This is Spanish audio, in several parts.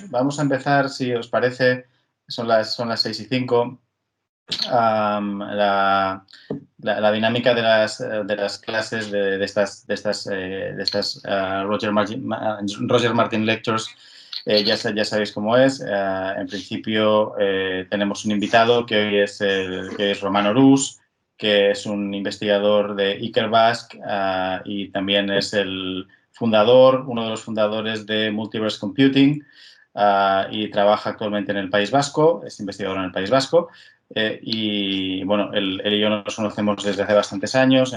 Vamos a empezar, si os parece, son las 6:05. La dinámica de las clases de estas Roger Martin Lectures, ya sabéis cómo es. En principio tenemos un invitado que es Roman Orús, que es un investigador de Ikerbasque y también es uno de los fundadores de Multiverse Computing, y trabaja actualmente en el País Vasco, es investigador en el País Vasco. Y bueno, él y yo nos conocemos desde hace bastantes años,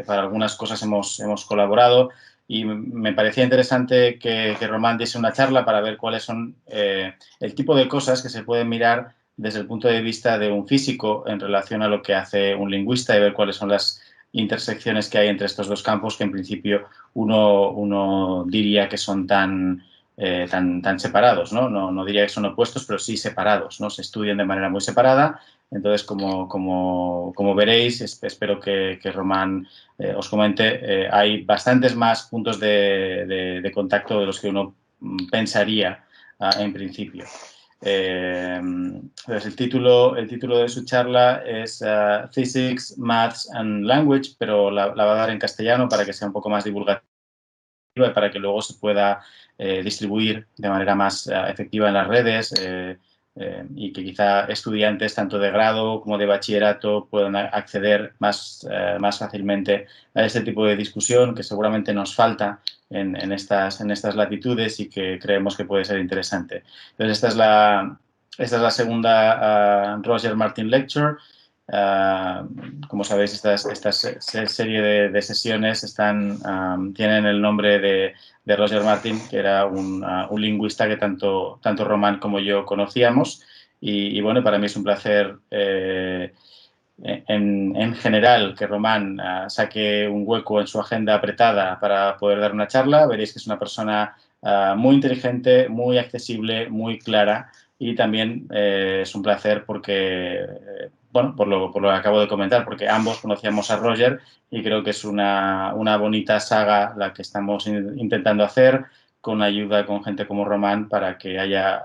para algunas cosas hemos colaborado, y me parecía interesante que Román diese una charla para ver cuáles son el tipo de cosas que se pueden mirar desde el punto de vista de un físico en relación a lo que hace un lingüista, y ver cuáles son las intersecciones que hay entre estos dos campos, que en principio uno diría que son tan separados, ¿no? No diría que son opuestos, pero sí separados, ¿no? Se estudian de manera muy separada. Entonces, como veréis, espero que Román os comente, hay bastantes más puntos de contacto de los que uno pensaría en principio. Entonces el título de su charla es Physics, Maths and Language, pero la va a dar en castellano para que sea un poco más divulgativa y para que luego se pueda distribuir de manera más efectiva en las redes, y que quizá estudiantes tanto de grado como de bachillerato puedan acceder más fácilmente a este tipo de discusión que seguramente nos falta en estas latitudes y que creemos que puede ser interesante. Entonces, esta es la segunda Roger Martin Lecture. Como sabéis, esta serie de sesiones tienen el nombre de Roger Martin, que era un lingüista que tanto Román como yo conocíamos. Y bueno, para mí es un placer, en general, que Román saque un hueco en su agenda apretada para poder dar una charla. Veréis que es una persona muy inteligente, muy accesible, muy clara, y también es un placer porque, bueno, por lo que acabo de comentar, porque ambos conocíamos a Roger, y creo que es una bonita saga la que estamos intentando hacer, con ayuda con gente como Román, para que haya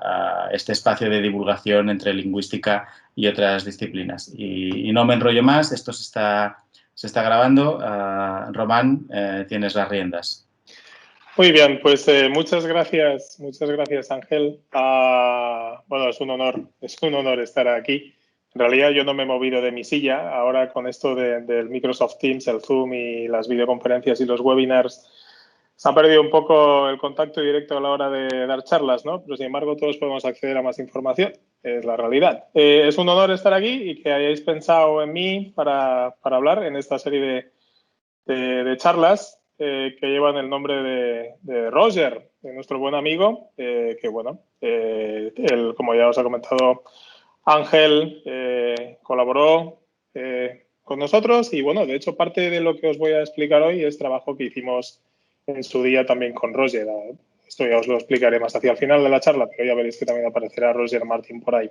este espacio de divulgación entre lingüística y otras disciplinas. Y no me enrollo más, esto se está grabando. Román, tienes las riendas. Muy bien, pues muchas gracias Ángel. Bueno, es un honor estar aquí. En realidad yo no me he movido de mi silla. Ahora con esto del Microsoft Teams, el Zoom y las videoconferencias y los webinars, se ha perdido un poco el contacto directo a la hora de dar charlas, ¿no? Pero sin embargo todos podemos acceder a más información, es la realidad. Es un honor estar aquí y que hayáis pensado en mí para hablar en esta serie de charlas que llevan el nombre de Roger, de nuestro buen amigo, que bueno, él, como ya os ha comentado Ángel, colaboró con nosotros, y bueno, de hecho parte de lo que os voy a explicar hoy es trabajo que hicimos en su día también con Roger. Esto ya os lo explicaré más hacia el final de la charla, pero ya veréis que también aparecerá Roger Martin por ahí.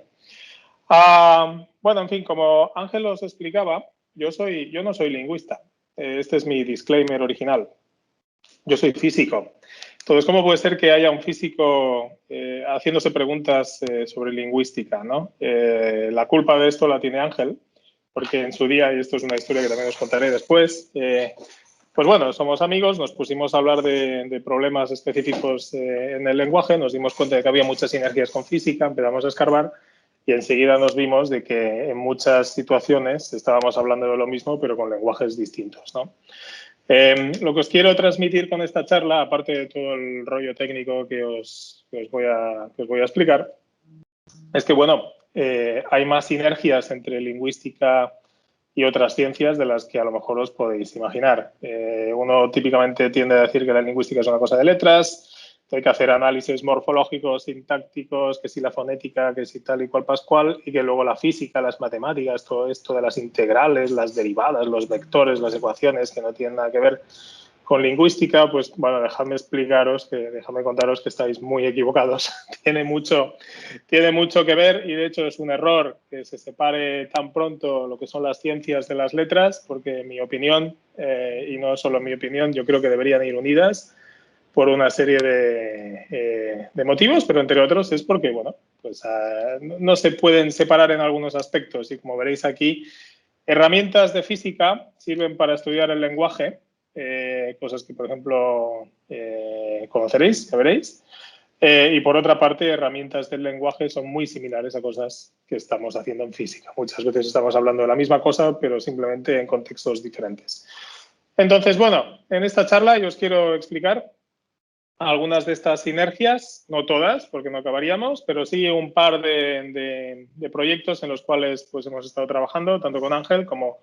Bueno, en fin, como Ángel os explicaba, yo no soy lingüista. Este es mi disclaimer original. Yo soy físico. Entonces, ¿cómo puede ser que haya un físico haciéndose preguntas sobre lingüística, ¿no? La culpa de esto la tiene Ángel, porque en su día, y esto es una historia que también os contaré después, pues bueno, somos amigos, nos pusimos a hablar de problemas específicos en el lenguaje, nos dimos cuenta de que había muchas sinergias con física, empezamos a escarbar y enseguida nos vimos de que en muchas situaciones estábamos hablando de lo mismo, pero con lenguajes distintos, ¿no? Lo que os quiero transmitir con esta charla, aparte de todo el rollo técnico que os voy a explicar, es que, bueno, hay más sinergias entre lingüística y otras ciencias de las que a lo mejor os podéis imaginar. Uno típicamente tiende a decir que la lingüística es una cosa de letras, que hay que hacer análisis morfológicos, sintácticos, que si la fonética, que si tal y cual pascual, y que luego la física, las matemáticas, todo esto de las integrales, las derivadas, los vectores, las ecuaciones, que no tienen nada que ver con lingüística, pues bueno, déjame contaros que estáis muy equivocados. Tiene mucho que ver, y de hecho es un error que se separe tan pronto lo que son las ciencias de las letras, porque en mi opinión, y no solo en mi opinión, yo creo que deberían ir unidas, por una serie de motivos, pero entre otros es porque, bueno, pues no se pueden separar en algunos aspectos. Y como veréis aquí, herramientas de física sirven para estudiar el lenguaje, cosas que, por ejemplo, conoceréis, ya veréis. Y por otra parte, herramientas del lenguaje son muy similares a cosas que estamos haciendo en física. Muchas veces estamos hablando de la misma cosa, pero simplemente en contextos diferentes. Entonces, bueno, en esta charla yo os quiero explicar algunas de estas sinergias, no todas, porque no acabaríamos, pero sí un par de proyectos en los cuales pues, hemos estado trabajando, tanto con Ángel como,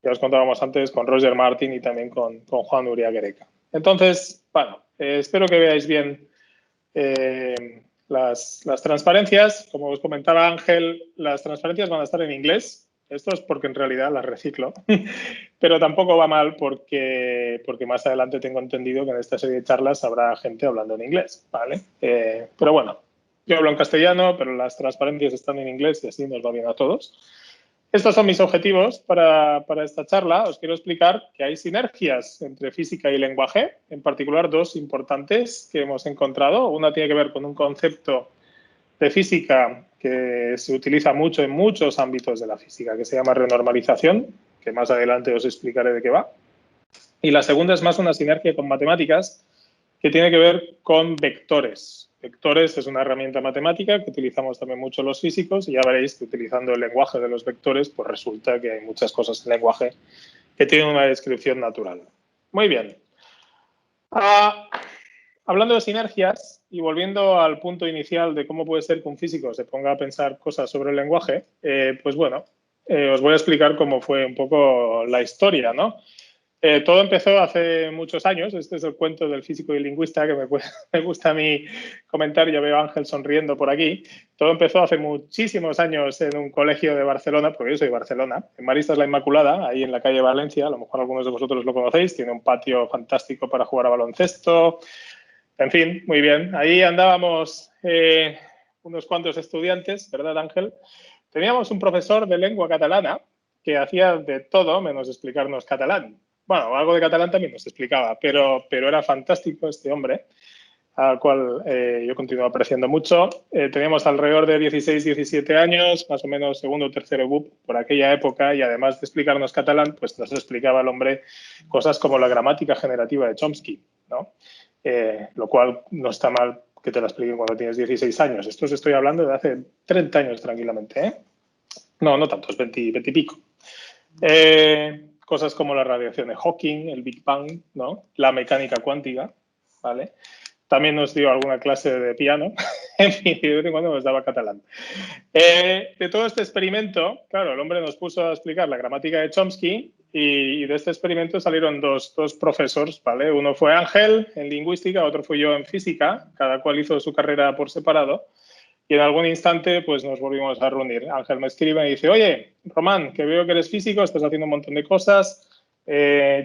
ya os contábamos antes, con Roger Martin y también con Juan Uriaguereca. Entonces, bueno, espero que veáis bien las transparencias. Como os comentaba Ángel, las transparencias van a estar en inglés. Esto es porque en realidad las reciclo, pero tampoco va mal porque más adelante tengo entendido que en esta serie de charlas habrá gente hablando en inglés, ¿vale? Pero bueno, yo hablo en castellano, pero las transparencias están en inglés y así nos va bien a todos. Estos son mis objetivos para esta charla. Os quiero explicar que hay sinergias entre física y lenguaje, en particular dos importantes que hemos encontrado. Una tiene que ver con un concepto de física que se utiliza mucho en muchos ámbitos de la física, que se llama renormalización, que más adelante os explicaré de qué va. Y la segunda es más una sinergia con matemáticas, que tiene que ver con vectores. Vectores es una herramienta matemática que utilizamos también mucho los físicos y ya veréis que utilizando el lenguaje de los vectores, pues resulta que hay muchas cosas en el lenguaje que tienen una descripción natural. Muy bien. Hablando de sinergias y volviendo al punto inicial de cómo puede ser que un físico se ponga a pensar cosas sobre el lenguaje, pues bueno, os voy a explicar cómo fue un poco la historia, ¿no? Todo empezó hace muchos años. Este es el cuento del físico y lingüista que me gusta a mí comentar. Ya veo a Ángel sonriendo por aquí. Todo empezó hace muchísimos años en un colegio de Barcelona, porque yo soy de Barcelona, en Maristas la Inmaculada, ahí en la calle Valencia. A lo mejor algunos de vosotros lo conocéis. Tiene un patio fantástico para jugar a baloncesto. En fin, muy bien. Ahí andábamos unos cuantos estudiantes, ¿verdad, Ángel? Teníamos un profesor de lengua catalana que hacía de todo menos explicarnos catalán. Bueno, algo de catalán también nos explicaba, pero era fantástico este hombre, al cual yo continúo apreciando mucho. Teníamos alrededor de 16, 17 años, más o menos segundo o tercero BUP por aquella época, y además de explicarnos catalán, pues nos explicaba el hombre cosas como la gramática generativa de Chomsky, ¿no? Lo cual no está mal que te la expliquen cuando tienes 16 años. Esto os estoy hablando de hace 30 años tranquilamente, ¿eh? No tantos, 20 y pico. Cosas como la radiación de Hawking, el Big Bang, ¿no? La mecánica cuántica, ¿vale? También nos dio alguna clase de piano. En fin, de vez en cuando nos daba catalán. De todo este experimento, claro, el hombre nos puso a explicar la gramática de Chomsky y de este experimento salieron dos profesores, ¿vale? Uno fue Ángel en lingüística, otro fui yo en física. Cada cual hizo su carrera por separado. Y en algún instante, pues nos volvimos a reunir. Ángel me escribe y dice, oye, Román, que veo que eres físico, estás haciendo un montón de cosas.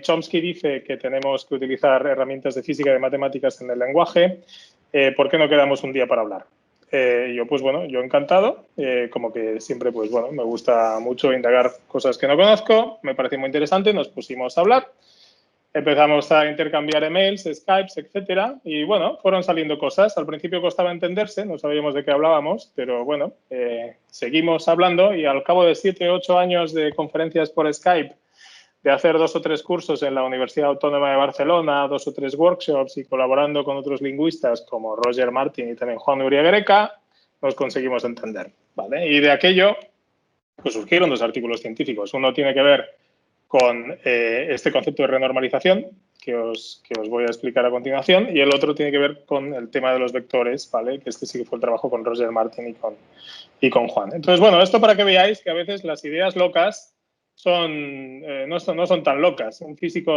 Chomsky dice que tenemos que utilizar herramientas de física y de matemáticas en el lenguaje. ¿Por qué no quedamos un día para hablar? Yo, pues bueno, yo encantado. Como que siempre, pues bueno, me gusta mucho indagar cosas que no conozco. Me pareció muy interesante, nos pusimos a hablar. Empezamos a intercambiar emails, Skypes, etcétera, y bueno, fueron saliendo cosas. Al principio costaba entenderse, no sabíamos de qué hablábamos, pero bueno, seguimos hablando y al cabo de 7 o 8 años de conferencias por Skype, de hacer 2 o 3 cursos en la Universidad Autónoma de Barcelona, 2 o 3 workshops y colaborando con otros lingüistas como Roger Martin y también Juan Uriaguereca, nos conseguimos entender, ¿vale? Y de aquello, pues surgieron 2 artículos científicos. Uno tiene que ver con este concepto de renormalización que os voy a explicar a continuación, y el otro tiene que ver con el tema de los vectores, ¿vale? Que este sí que fue el trabajo con Roger Martin y con Juan. Entonces, bueno, esto para que veáis que a veces las ideas locas no son tan locas. Un físico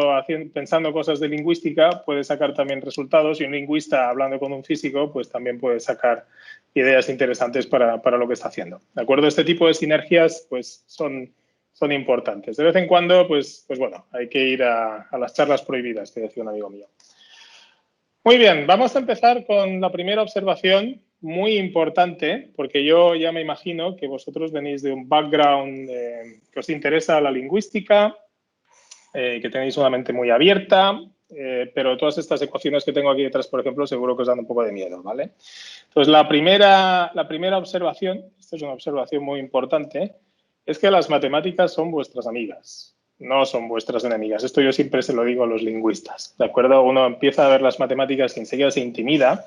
pensando cosas de lingüística puede sacar también resultados, y un lingüista hablando con un físico pues también puede sacar ideas interesantes para lo que está haciendo. ¿De acuerdo? Este tipo de sinergias pues son importantes. De vez en cuando, pues bueno, hay que ir a las charlas prohibidas, que decía un amigo mío. Muy bien, vamos a empezar con la primera observación, muy importante, porque yo ya me imagino que vosotros venís de un background que os interesa la lingüística, que tenéis una mente muy abierta, pero todas estas ecuaciones que tengo aquí detrás, por ejemplo, seguro que os dan un poco de miedo, ¿vale? Entonces, la primera observación, esta es una observación muy importante, es que las matemáticas son vuestras amigas, no son vuestras enemigas. Esto yo siempre se lo digo a los lingüistas, ¿de acuerdo? Uno empieza a ver las matemáticas y enseguida se intimida.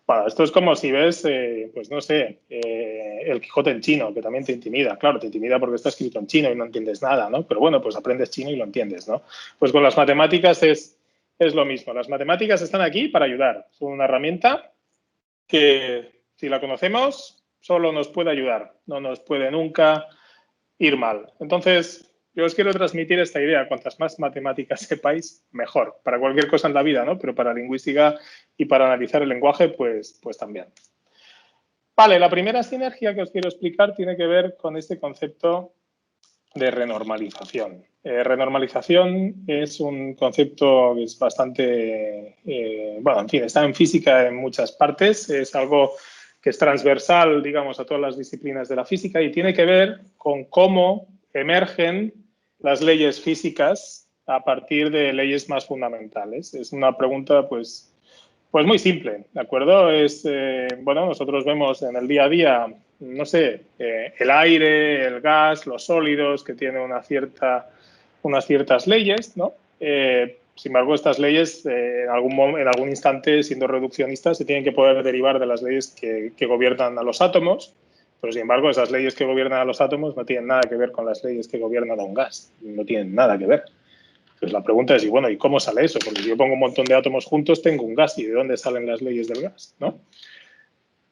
Bueno, esto es como si ves, pues no sé, el Quijote en chino, que también te intimida. Claro, te intimida porque está escrito en chino y no entiendes nada, ¿no? Pero bueno, pues aprendes chino y lo entiendes, ¿no? Pues con las matemáticas es lo mismo. Las matemáticas están aquí para ayudar. Son una herramienta que, si la conocemos, solo nos puede ayudar. No nos puede nunca ir mal. Entonces, yo os quiero transmitir esta idea. Cuantas más matemáticas sepáis, mejor. Para cualquier cosa en la vida, ¿no? Pero para lingüística y para analizar el lenguaje, pues también. Vale, la primera sinergia que os quiero explicar tiene que ver con este concepto de renormalización. Renormalización es un concepto que es bastante, bueno, en fin, está en física en muchas partes, es algo que es transversal, digamos, a todas las disciplinas de la física y tiene que ver con cómo emergen las leyes físicas a partir de leyes más fundamentales. Es una pregunta, pues muy simple, ¿de acuerdo? Es, bueno, nosotros vemos en el día a día, no sé, el aire, el gas, los sólidos, que tienen unas ciertas leyes, ¿no? Sin embargo, estas leyes, en algún instante, siendo reduccionistas, se tienen que poder derivar de las leyes que gobiernan a los átomos, pero sin embargo, esas leyes que gobiernan a los átomos no tienen nada que ver con las leyes que gobiernan a un gas, no tienen nada que ver. Pues la pregunta es, y bueno, ¿y cómo sale eso? Porque si yo pongo un montón de átomos juntos, tengo un gas. ¿Y de dónde salen las leyes del gas? ¿No?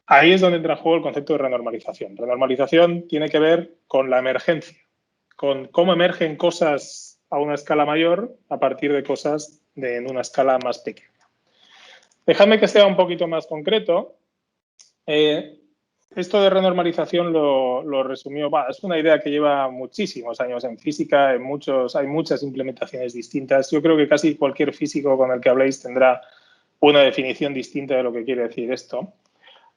Ahí es donde entra en juego el concepto de renormalización. Renormalización tiene que ver con la emergencia, con cómo emergen cosas a una escala mayor a partir de cosas en una escala más pequeña. Dejadme que sea un poquito más concreto. Esto de renormalización lo resumió, es una idea que lleva muchísimos años en física, hay muchas implementaciones distintas. Yo creo que casi cualquier físico con el que habléis tendrá una definición distinta de lo que quiere decir esto.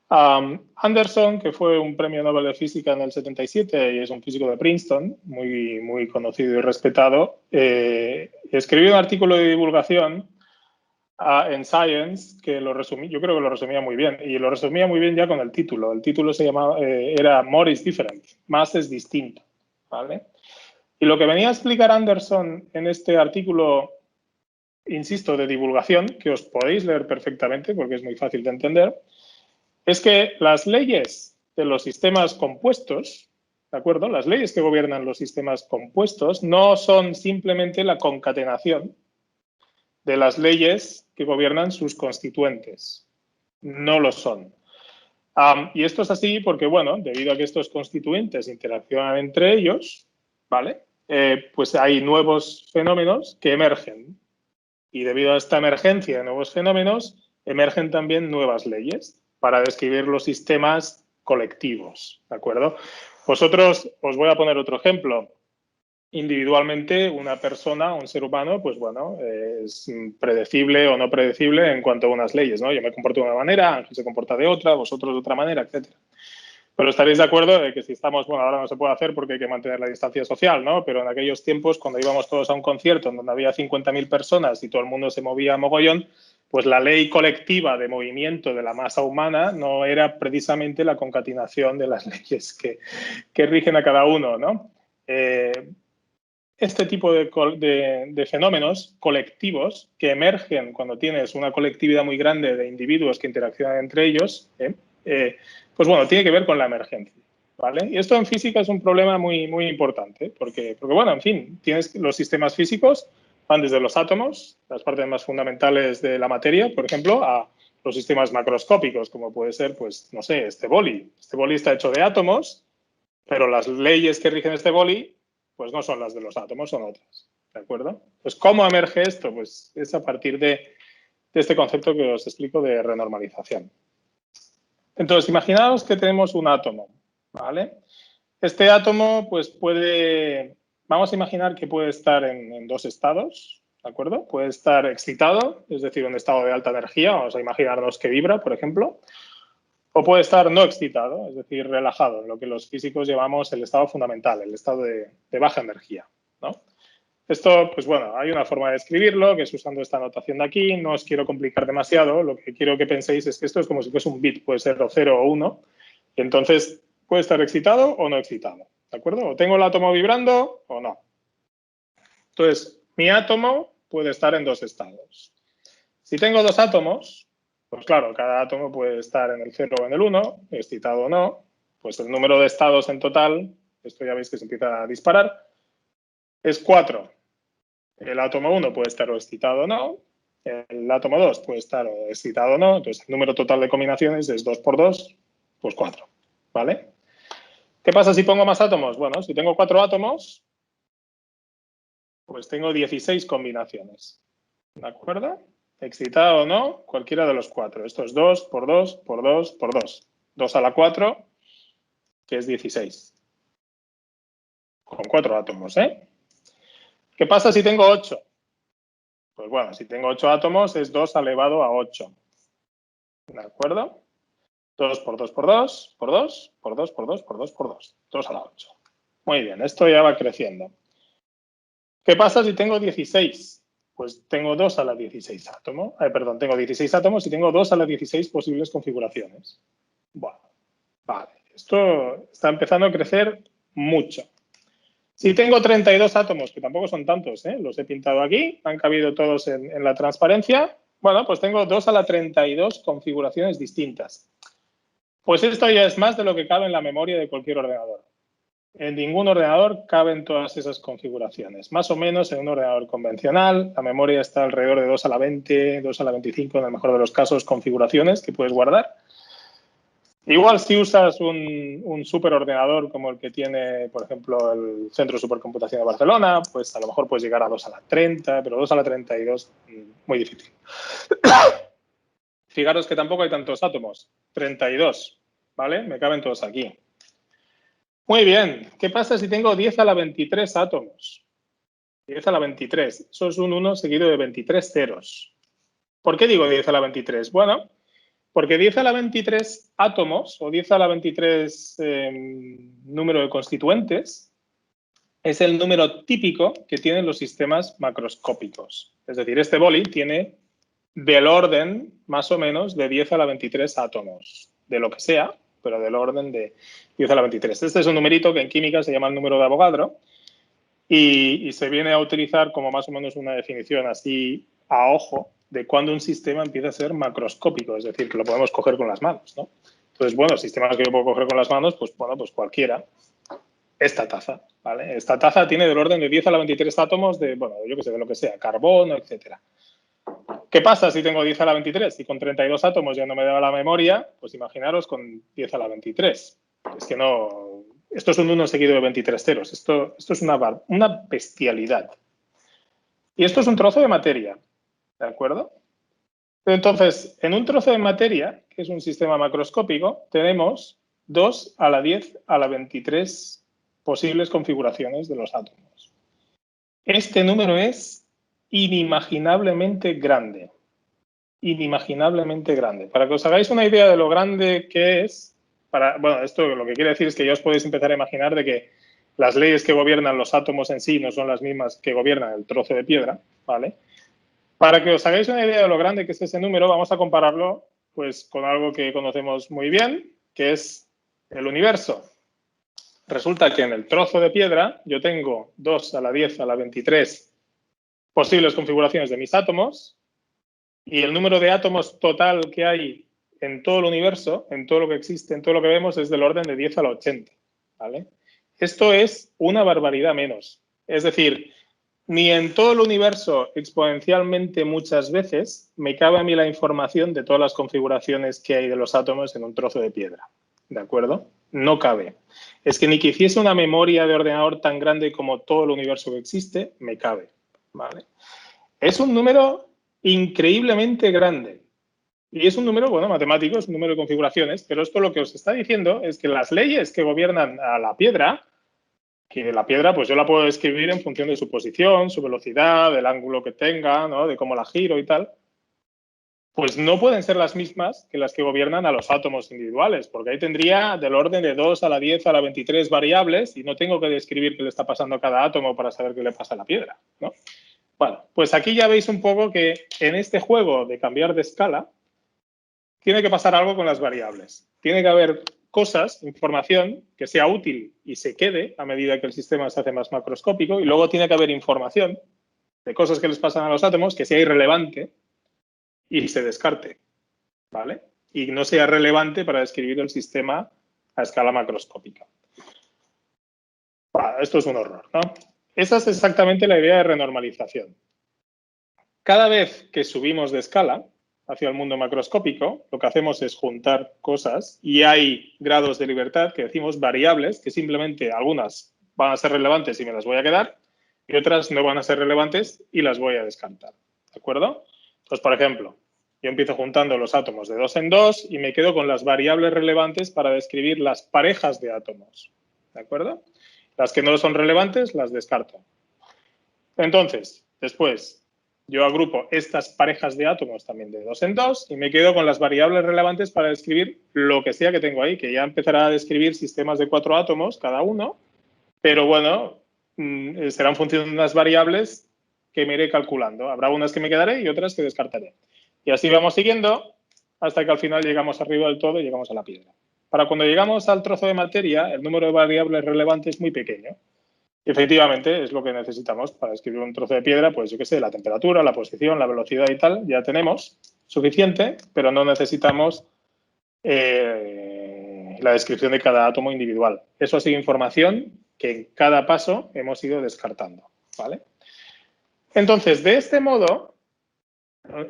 Anderson, que fue un premio Nobel de Física en el 77 y es un físico de Princeton, muy conocido y respetado, escribió un artículo de divulgación en Science, que yo creo que lo resumía muy bien, y lo resumía muy bien ya con el título. El título se llamaba, era More is Different, más es distinto, ¿vale? Y lo que venía a explicar Anderson en este artículo, insisto, de divulgación, que os podéis leer perfectamente porque es muy fácil de entender, es que las leyes de los sistemas compuestos, ¿de acuerdo? Las leyes que gobiernan los sistemas compuestos no son simplemente la concatenación de las leyes que gobiernan sus constituentes. No lo son. Y esto es así porque, bueno, debido a que estos constituyentes interaccionan entre ellos, ¿vale? Pues hay nuevos fenómenos que emergen. Y debido a esta emergencia de nuevos fenómenos, emergen también nuevas leyes para describir los sistemas colectivos, ¿de acuerdo? Vosotros, os voy a poner otro ejemplo. Individualmente, una persona, un ser humano, pues bueno, es predecible o no predecible en cuanto a unas leyes, ¿no? Yo me comporto de una manera, Ángel se comporta de otra, vosotros de otra manera, etcétera. Pero estaréis de acuerdo de que si estamos, bueno, ahora no se puede hacer porque hay que mantener la distancia social, ¿no? Pero en aquellos tiempos, cuando íbamos todos a un concierto en donde había 50.000 personas y todo el mundo se movía a mogollón, pues la ley colectiva de movimiento de la masa humana no era precisamente la concatenación de las leyes que rigen a cada uno, ¿no? Este tipo de fenómenos colectivos que emergen cuando tienes una colectividad muy grande de individuos que interaccionan entre ellos, pues bueno, tiene que ver con la emergencia, ¿vale? Y esto en física es un problema muy importante, porque bueno, en fin, tienes los sistemas físicos, van desde los átomos, las partes más fundamentales de la materia, por ejemplo, a los sistemas macroscópicos, como puede ser, pues, no sé, este boli. Este boli está hecho de átomos, pero las leyes que rigen este boli pues no son las de los átomos, son otras, ¿de acuerdo? Pues ¿cómo emerge esto? Pues es a partir de este concepto que os explico de renormalización. Entonces, imaginaos que tenemos un átomo, ¿vale? Este átomo, pues vamos a imaginar que puede estar en dos estados, ¿de acuerdo? Puede estar excitado, es decir, un estado de alta energía, vamos a imaginarnos que vibra, por ejemplo, o puede estar no excitado, es decir, relajado, en lo que los físicos llamamos el estado fundamental, el estado de baja energía, ¿no? Esto, pues bueno, hay una forma de escribirlo, que es usando esta notación de aquí. No os quiero complicar demasiado. Lo que quiero que penséis es que esto es como si fuese un bit, puede ser o 0 o 1. Y entonces puede estar excitado o no excitado. ¿De acuerdo? O tengo el átomo vibrando o no. Entonces, mi átomo puede estar en dos estados. Si tengo dos átomos, pues claro, cada átomo puede estar en el 0 o en el 1, excitado o no. Pues el número de estados en total, esto ya veis que se empieza a disparar, es 4. El átomo 1 puede estar o excitado o no. El átomo 2 puede estar o excitado o no. Entonces, el número total de combinaciones es 2 por 2, pues 4. ¿Vale? ¿Qué pasa si pongo más átomos? Bueno, si tengo 4 átomos, pues tengo 16 combinaciones. ¿De acuerdo? Excitado o no, cualquiera de los 4. Esto es 2 por 2 por 2 por 2. 2 a la 4, que es 16. Con 4 átomos, ¿eh? ¿Qué pasa si tengo 8? Pues bueno, si tengo 8 átomos es 2 elevado a 8. ¿De acuerdo? 2 por 2 por 2 por 2 por 2 por 2 por 2 por 2. 2 a la 8. Muy bien, esto ya va creciendo. ¿Qué pasa si tengo 16? Pues tengo 2 a la 16 átomos. Perdón, tengo 16 átomos y tengo 2 a la 16 posibles configuraciones. Bueno, vale. Esto está empezando a crecer mucho. Si tengo 32 átomos, que tampoco son tantos, los he pintado aquí, han cabido todos en la transparencia, bueno, pues tengo 2 a la 32 configuraciones distintas. Pues esto ya es más de lo que cabe en la memoria de cualquier ordenador. En ningún ordenador caben todas esas configuraciones. Más o menos en un ordenador convencional, la memoria está alrededor de 2 a la 20, 2 a la 25, en el mejor de los casos, configuraciones que puedes guardar. Igual si usas un superordenador como el que tiene, por ejemplo, el Centro de Supercomputación de Barcelona, pues a lo mejor puedes llegar a 2 a la 30, pero 2 a la 32, muy difícil. Fijaros que tampoco hay tantos átomos, 32, ¿vale? Me caben todos aquí. Muy bien, ¿qué pasa si tengo 10 a la 23 átomos? 10 a la 23, eso es un 1 seguido de 23 ceros. ¿Por qué digo 10 a la 23? Bueno, porque 10 a la 23 átomos o 10 a la 23 número de constituentes es el número típico que tienen los sistemas macroscópicos. Es decir, este boli tiene del orden más o menos de 10 a la 23 átomos, de lo que sea, pero del orden de 10 a la 23. Este es un numerito que en química se llama el número de Avogadro y se viene a utilizar como más o menos una definición así a ojo de cuando un sistema empieza a ser macroscópico, es decir, que lo podemos coger con las manos, ¿no? Entonces, bueno, sistemas que yo puedo coger con las manos, pues bueno, pues cualquiera. Esta taza, ¿vale? Esta taza tiene del orden de 10 a la 23 átomos de, bueno, yo qué sé, de lo que sea, carbono, etcétera. ¿Qué pasa si tengo 10 a la 23? Si con 32 átomos ya no me da la memoria, pues imaginaros con 10 a la 23. Es que no... Esto es un 1 seguido de 23 ceros. Esto es una bestialidad. Y esto es un trozo de materia, ¿de acuerdo? Entonces, en un trozo de materia, que es un sistema macroscópico, tenemos 2 a la 10 a la 23 posibles configuraciones de los átomos. Este número es inimaginablemente grande. Inimaginablemente grande. Para que os hagáis una idea de lo grande que es, bueno, esto lo que quiere decir es que ya os podéis empezar a imaginar de que las leyes que gobiernan los átomos en sí no son las mismas que gobiernan el trozo de piedra, ¿vale? Para que os hagáis una idea de lo grande que es ese número, vamos a compararlo pues, con algo que conocemos muy bien, que es el universo. Resulta que en el trozo de piedra yo tengo 2 a la 10 a la 23 posibles configuraciones de mis átomos y el número de átomos total que hay en todo el universo, en todo lo que existe, en todo lo que vemos, es del orden de 10 a la 80. ¿Vale? Esto es una barbaridad menos. Es decir, ni en todo el universo exponencialmente muchas veces me cabe a mí la información de todas las configuraciones que hay de los átomos en un trozo de piedra. ¿De acuerdo? No cabe. Es que ni que hiciese una memoria de ordenador tan grande como todo el universo que existe, me cabe. ¿Vale? Es un número increíblemente grande. Y es un número, bueno, matemático, es un número de configuraciones, pero esto lo que os está diciendo es que las leyes que gobiernan a la piedra, que la piedra pues yo la puedo describir en función de su posición, su velocidad, del ángulo que tenga, ¿no? De cómo la giro y tal. pues no pueden ser las mismas que las que gobiernan a los átomos individuales, porque ahí tendría del orden de 2 a la 10 a la 23 variables y no tengo que describir qué le está pasando a cada átomo para saber qué le pasa a la piedra, ¿no? Bueno, pues aquí ya veis un poco que en este juego de cambiar de escala tiene que pasar algo con las variables. Tiene que haber cosas, información, que sea útil y se quede a medida que el sistema se hace más macroscópico, y luego tiene que haber información de cosas que les pasan a los átomos que sea irrelevante y se descarte, ¿vale? Y no sea relevante para describir el sistema a escala macroscópica. Bueno, esto es un horror, ¿no? Esa es exactamente la idea de renormalización. Cada vez que subimos de escala hacia el mundo macroscópico, lo que hacemos es juntar cosas y hay grados de libertad que decimos variables, que simplemente algunas van a ser relevantes y me las voy a quedar y otras no van a ser relevantes y las voy a descartar, ¿de acuerdo? Entonces, por ejemplo, yo empiezo juntando los átomos de 2 en 2 y me quedo con las variables relevantes para describir las parejas de átomos, ¿de acuerdo? Las que no son relevantes las descarto. Entonces, después, yo agrupo estas parejas de átomos también de 2 en 2 y me quedo con las variables relevantes para describir lo que sea que tengo ahí, que ya empezará a describir sistemas de 4 átomos cada uno, pero bueno, será en función de unas variables que me iré calculando. Habrá unas que me quedaré y otras que descartaré. Y así vamos siguiendo hasta que al final llegamos arriba del todo y llegamos a la piedra. Para cuando llegamos al trozo de materia, el número de variables relevantes es muy pequeño. Y efectivamente, es lo que necesitamos para escribir un trozo de piedra, pues yo qué sé, la temperatura, la posición, la velocidad y tal, ya tenemos suficiente, pero no necesitamos la descripción de cada átomo individual. Eso ha sido información que en cada paso hemos ido descartando, ¿vale? Entonces, de este modo,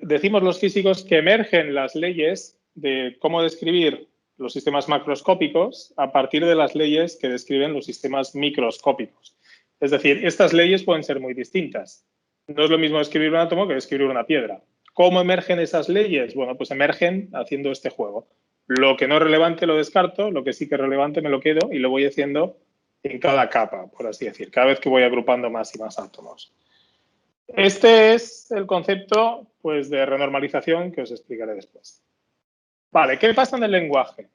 decimos los físicos que emergen las leyes de cómo describir los sistemas macroscópicos a partir de las leyes que describen los sistemas microscópicos. Es decir, estas leyes pueden ser muy distintas. No es lo mismo escribir un átomo que escribir una piedra. ¿Cómo emergen esas leyes? Bueno, pues emergen haciendo este juego. Lo que no es relevante lo descarto, lo que sí que es relevante me lo quedo y lo voy haciendo en cada capa, por así decir, cada vez que voy agrupando más y más átomos. Este es el concepto, pues, de renormalización que os explicaré después. Vale, ¿qué pasa en el lenguaje?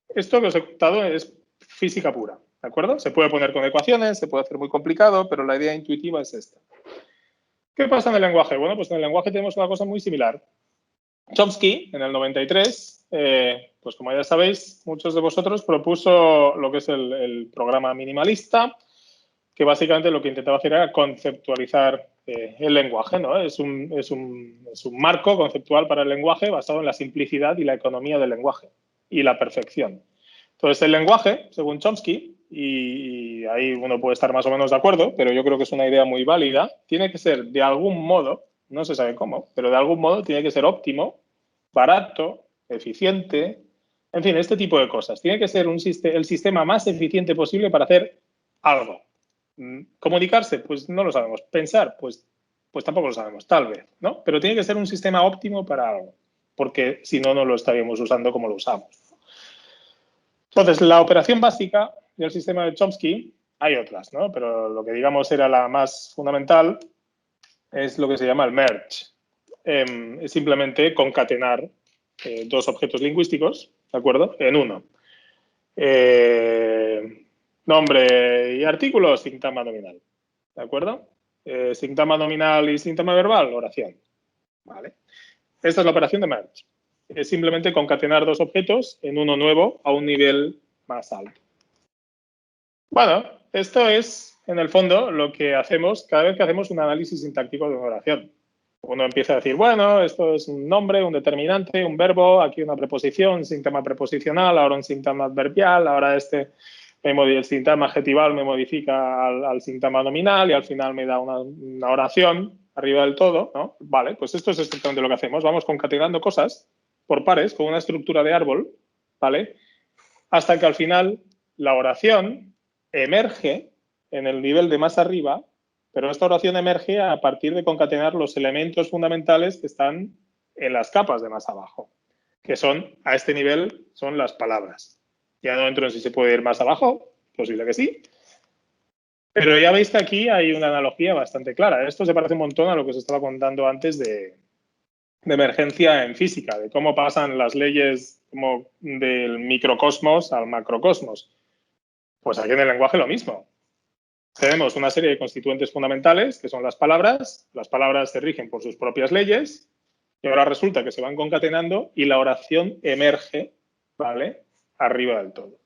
Esto que os he contado es física pura, ¿de acuerdo? Se puede poner con ecuaciones, se puede hacer muy complicado, pero la idea intuitiva es esta. ¿Qué pasa en el lenguaje? Bueno, pues en el lenguaje tenemos una cosa muy similar. Chomsky, en el 93, pues como ya sabéis, muchos de vosotros, propuso lo que es el programa minimalista, que básicamente lo que intentaba hacer era conceptualizar el lenguaje, ¿no? Es un marco conceptual para el lenguaje basado en la simplicidad y la economía del lenguaje y la perfección. Entonces, el lenguaje, según Chomsky, y ahí uno puede estar más o menos de acuerdo, pero yo creo que es una idea muy válida, tiene que ser de algún modo, no se sabe cómo, pero de algún modo tiene que ser óptimo, barato, eficiente, en fin, este tipo de cosas. Tiene que ser el sistema más eficiente posible para hacer algo. ¿Comunicarse? Pues no lo sabemos. ¿Pensar? Pues tampoco lo sabemos, tal vez, ¿no? Pero tiene que ser un sistema óptimo para algo, porque si no, no lo estaríamos usando como lo usamos. Entonces, la operación básica del sistema de Chomsky, hay otras, ¿no? Pero lo que digamos era la más fundamental es lo que se llama el merge. Es simplemente concatenar dos objetos lingüísticos, ¿de acuerdo? En uno. Nombre y artículo, sintagma nominal. ¿De acuerdo? Sintagma nominal y sintagma verbal, oración. ¿Vale? Esta es la operación de merge. Es simplemente concatenar dos objetos en uno nuevo a un nivel más alto. Bueno, esto es, en el fondo, lo que hacemos cada vez que hacemos un análisis sintáctico de una oración. Uno empieza a decir, bueno, esto es un nombre, un determinante, un verbo, aquí una preposición, un sintagma preposicional, ahora un sintagma adverbial, ahora el sintagma adjetival me modifica al sintagma nominal y al final me da una oración arriba del todo, ¿no? Vale, pues esto es exactamente lo que hacemos. Vamos concatenando cosas por pares con una estructura de árbol, ¿vale? Hasta que al final la oración emerge en el nivel de más arriba, pero esta oración emerge a partir de concatenar los elementos fundamentales que están en las capas de más abajo, que son, a este nivel, son las palabras. Ya no entro en si se puede ir más abajo, posible que sí, pero ya veis que aquí hay una analogía bastante clara. Esto se parece un montón a lo que os estaba contando antes de de emergencia en física, de cómo pasan las leyes como del microcosmos al macrocosmos. Pues aquí en el lenguaje lo mismo. Tenemos una serie de constituentes fundamentales, que son las palabras se rigen por sus propias leyes, y ahora resulta que se van concatenando y la oración emerge, ¿vale?, arriba del todo.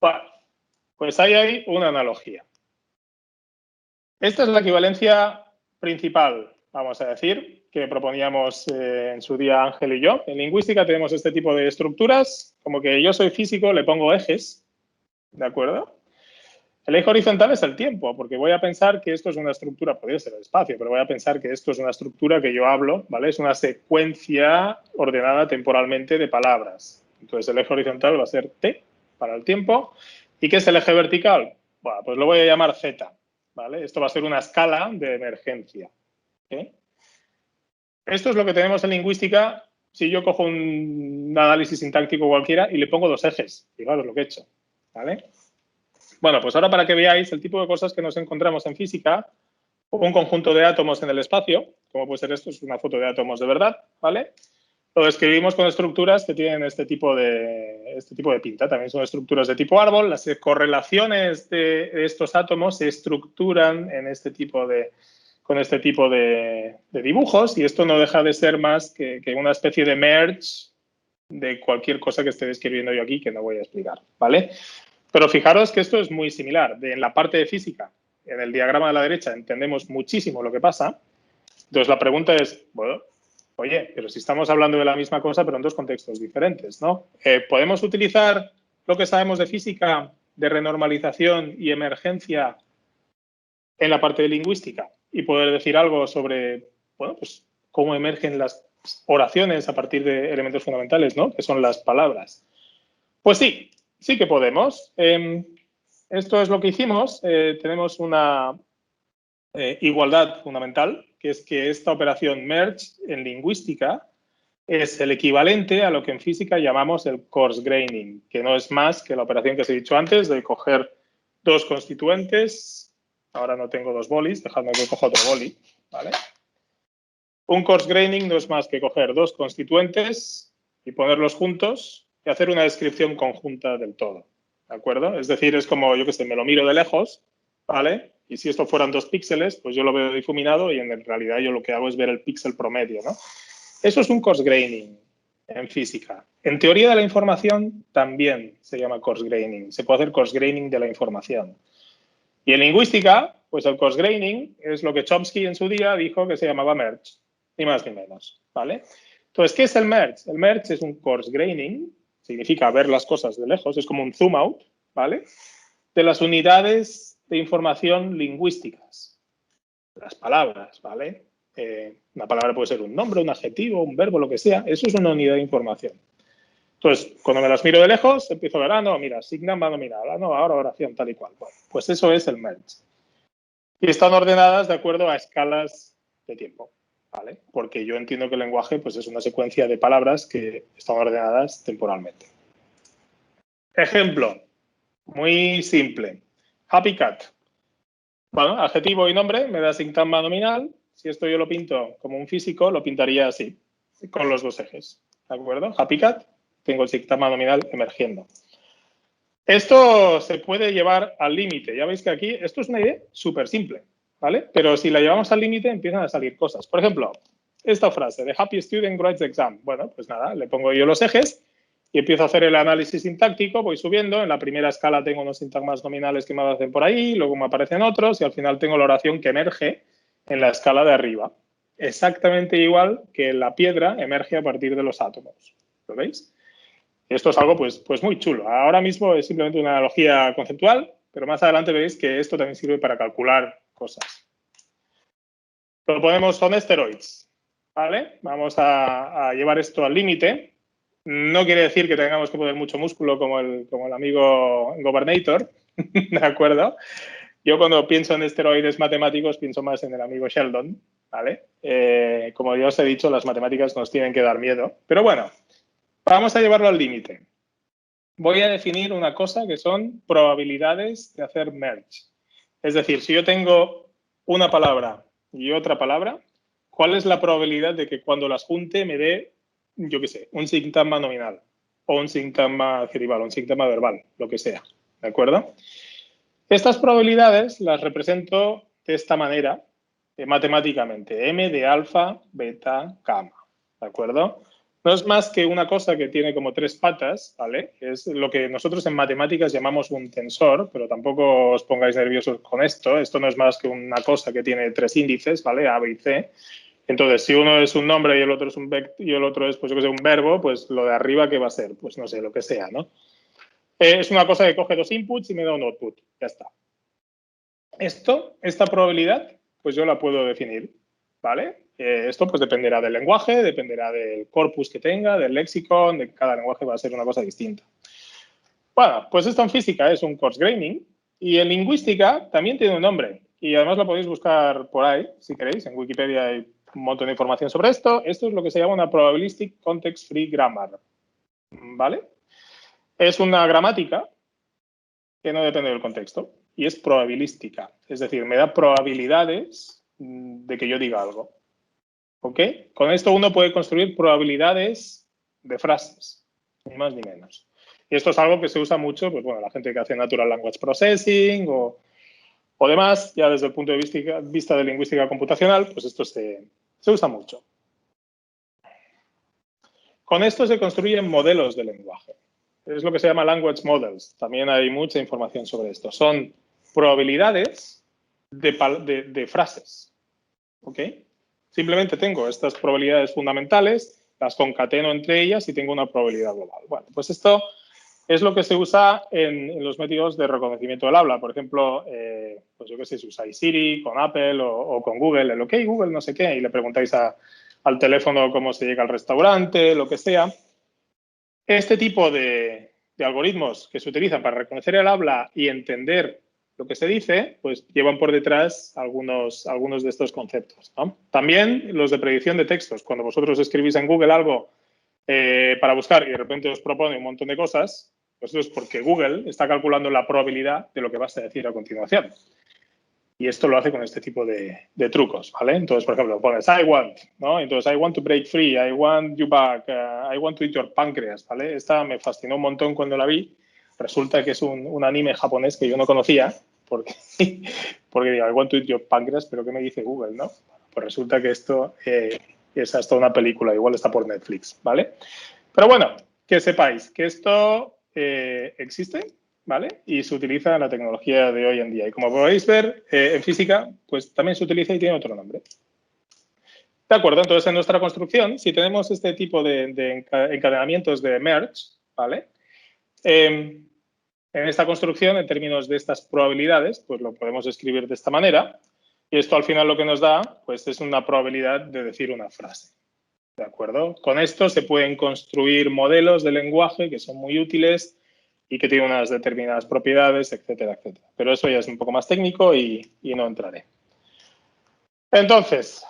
Vale, pues ahí hay una analogía. Esta es la equivalencia principal, vamos a decir, que proponíamos en su día Ángel y yo. En lingüística tenemos este tipo de estructuras, como que yo soy físico, le pongo ejes, ¿de acuerdo? El eje horizontal es el tiempo, porque voy a pensar que esto es una estructura, podría ser el espacio, pero voy a pensar que esto es una estructura que yo hablo, ¿vale? Es una secuencia ordenada temporalmente de palabras. Entonces el eje horizontal va a ser T para el tiempo. ¿Y qué es el eje vertical? Bueno, pues lo voy a llamar Z, ¿vale? Esto va a ser una escala de emergencia. ¿Okay? Esto es lo que tenemos en lingüística si yo cojo un análisis sintáctico cualquiera y le pongo dos ejes. Fijaros lo que he hecho, ¿vale? Bueno, pues ahora para que veáis el tipo de cosas que nos encontramos en física, un conjunto de átomos en el espacio, como puede ser esto, es una foto de átomos de verdad, ¿vale? Lo describimos con estructuras que tienen este tipo de pinta, también son estructuras de tipo árbol, las correlaciones de estos átomos se estructuran en con este tipo de dibujos y esto no deja de ser más que una especie de merge de cualquier cosa que esté describiendo yo aquí que no voy a explicar, ¿vale? Pero fijaros que esto es muy similar. En la parte de física, en el diagrama de la derecha, entendemos muchísimo lo que pasa. Entonces, la pregunta es, bueno, oye, pero si estamos hablando de la misma cosa, pero en dos contextos diferentes, ¿no? ¿Podemos utilizar lo que sabemos de física, de renormalización y emergencia en la parte de lingüística y poder decir algo sobre, bueno, pues cómo emergen las oraciones a partir de elementos fundamentales, ¿no? Que son las palabras. Pues sí, sí que podemos. Esto es lo que hicimos. Tenemos una igualdad fundamental, que es que esta operación merge en lingüística es el equivalente a lo que en física llamamos el coarse graining, que no es más que la operación que os he dicho antes de coger dos constituentes. Ahora no tengo dos bolis, dejadme que coja otro boli, ¿vale? Un coarse graining no es más que coger dos constituentes y ponerlos juntos y hacer una descripción conjunta del todo, ¿de acuerdo? Es decir, es como, yo qué sé, me lo miro de lejos, ¿vale? Y si esto fueran 2 píxeles, pues yo lo veo difuminado y en realidad yo lo que hago es ver el píxel promedio, ¿no? Eso es un coarse graining en física. En teoría de la información también se llama coarse graining. Se puede hacer coarse graining de la información. Y en lingüística, pues el coarse graining es lo que Chomsky en su día dijo que se llamaba merge, ni más ni menos, ¿vale? Entonces, ¿qué es el merge? El merge es un coarse graining, significa ver las cosas de lejos, es como un zoom out, ¿vale? De las unidades de información lingüísticas, las palabras, ¿vale? Una palabra puede ser un nombre, un adjetivo, un verbo, lo que sea, eso es una unidad de información. Entonces, cuando me las miro de lejos, empiezo a ver, no, mira, signa va nominal, no, ahora oración, tal y cual. Bueno, pues eso es el merge. Y están ordenadas de acuerdo a escalas de tiempo, ¿vale? Porque yo entiendo que el lenguaje pues, es una secuencia de palabras que están ordenadas temporalmente. Ejemplo, muy simple. Happy cat. Bueno, adjetivo y nombre me da sintagma nominal. Si esto yo lo pinto como un físico, lo pintaría así, con los dos ejes. ¿De acuerdo? Happy cat, tengo el sintagma nominal emergiendo. Esto se puede llevar al límite. Ya veis que aquí esto es una idea súper simple, ¿vale? Pero si la llevamos al límite empiezan a salir cosas. Por ejemplo, esta frase, the happy student writes the exam. Bueno, pues nada, le pongo yo los ejes y empiezo a hacer el análisis sintáctico, voy subiendo. En la primera escala tengo unos sintagmas nominales que me aparecen por ahí, luego me aparecen otros y al final tengo la oración que emerge en la escala de arriba. Exactamente igual que la piedra emerge a partir de los átomos. ¿Lo veis? Esto es algo pues muy chulo. Ahora mismo es simplemente una analogía conceptual, pero más adelante veréis que esto también sirve para calcular cosas. Lo ponemos on steroids, ¿vale? Vamos a llevar esto al límite. No quiere decir que tengamos que poner mucho músculo como el amigo Governator, ¿de acuerdo? Yo cuando pienso en esteroides matemáticos pienso más en el amigo Sheldon, ¿vale? Como ya os he dicho, las matemáticas nos tienen que dar miedo. Pero bueno, vamos a llevarlo al límite. Voy a definir una cosa que son probabilidades de hacer merge. Es decir, si yo tengo una palabra y otra palabra, ¿cuál es la probabilidad de que cuando las junte me dé, yo qué sé, un sintagma nominal o un sintagma adjetival o un sintagma verbal, lo que sea, ¿de acuerdo? Estas probabilidades las represento de esta manera, matemáticamente, m de alfa, beta, gamma, ¿de acuerdo? No es más que una cosa que tiene como 3 patas, ¿vale? Es lo que nosotros en matemáticas llamamos un tensor, pero tampoco os pongáis nerviosos con esto. Esto no es más que una cosa que tiene 3 índices, ¿vale? A, B y C. Entonces, si uno es un nombre y el otro es un y el otro es, pues yo que sé, un verbo, pues lo de arriba, ¿qué va a ser? Pues no sé, lo que sea, ¿no? Es una cosa que coge 2 inputs y me da un output. Ya está. Esta probabilidad, pues yo la puedo definir, ¿vale? Esto pues dependerá del lenguaje, dependerá del corpus que tenga, del léxico, de cada lenguaje va a ser una cosa distinta. Bueno, pues esto en física es un coarse graining y en lingüística también tiene un nombre y además lo podéis buscar por ahí, si queréis, en Wikipedia hay un montón de información sobre esto. Esto es lo que se llama una probabilistic context free grammar, ¿vale? Es una gramática que no depende del contexto y es probabilística. Es decir, me da probabilidades de que yo diga algo. ¿Ok? Con esto uno puede construir probabilidades de frases, ni más ni menos. Y esto es algo que se usa mucho, pues bueno, la gente que hace Natural Language Processing o demás, ya desde el punto de vista de lingüística computacional, pues esto se usa mucho. Con esto se construyen modelos de lenguaje. Es lo que se llama language models. También hay mucha información sobre esto. Son probabilidades de frases. ¿Ok? Simplemente tengo estas probabilidades fundamentales, las concateno entre ellas y tengo una probabilidad global. Bueno, pues esto es lo que se usa en los métodos de reconocimiento del habla. Por ejemplo, pues yo qué sé, si usáis Siri con Apple o con Google, el OK Google, no sé qué, y le preguntáis al teléfono cómo se llega al restaurante, lo que sea. Este tipo de algoritmos que se utilizan para reconocer el habla y entender lo que se dice, pues llevan por detrás algunos de estos conceptos, ¿no? También los de predicción de textos. Cuando vosotros escribís en Google algo para buscar y de repente os propone un montón de cosas, pues eso es porque Google está calculando la probabilidad de lo que vas a decir a continuación. Y esto lo hace con este tipo de trucos, ¿vale? Entonces, por ejemplo, pones I want, ¿no? Entonces, I want to break free, I want you back, I want to eat your pancreas, ¿vale? Esta me fascinó un montón cuando la vi. Resulta que es un anime japonés que yo no conocía, porque digo, I want to eat your pancreas, pero ¿qué me dice Google, no? Pues resulta que esto es hasta una película, igual está por Netflix, ¿vale? Pero bueno, que sepáis que esto existe, ¿vale? Y se utiliza en la tecnología de hoy en día. Y como podéis ver, en física, pues también se utiliza y tiene otro nombre. De acuerdo, entonces en nuestra construcción, si tenemos este tipo de encadenamientos de merge, ¿vale? En esta construcción, en términos de estas probabilidades, pues lo podemos escribir de esta manera. Y esto al final lo que nos da, pues es una probabilidad de decir una frase. ¿De acuerdo? Con esto se pueden construir modelos de lenguaje que son muy útiles y que tienen unas determinadas propiedades, etcétera, etcétera. Pero eso ya es un poco más técnico y no entraré. Entonces,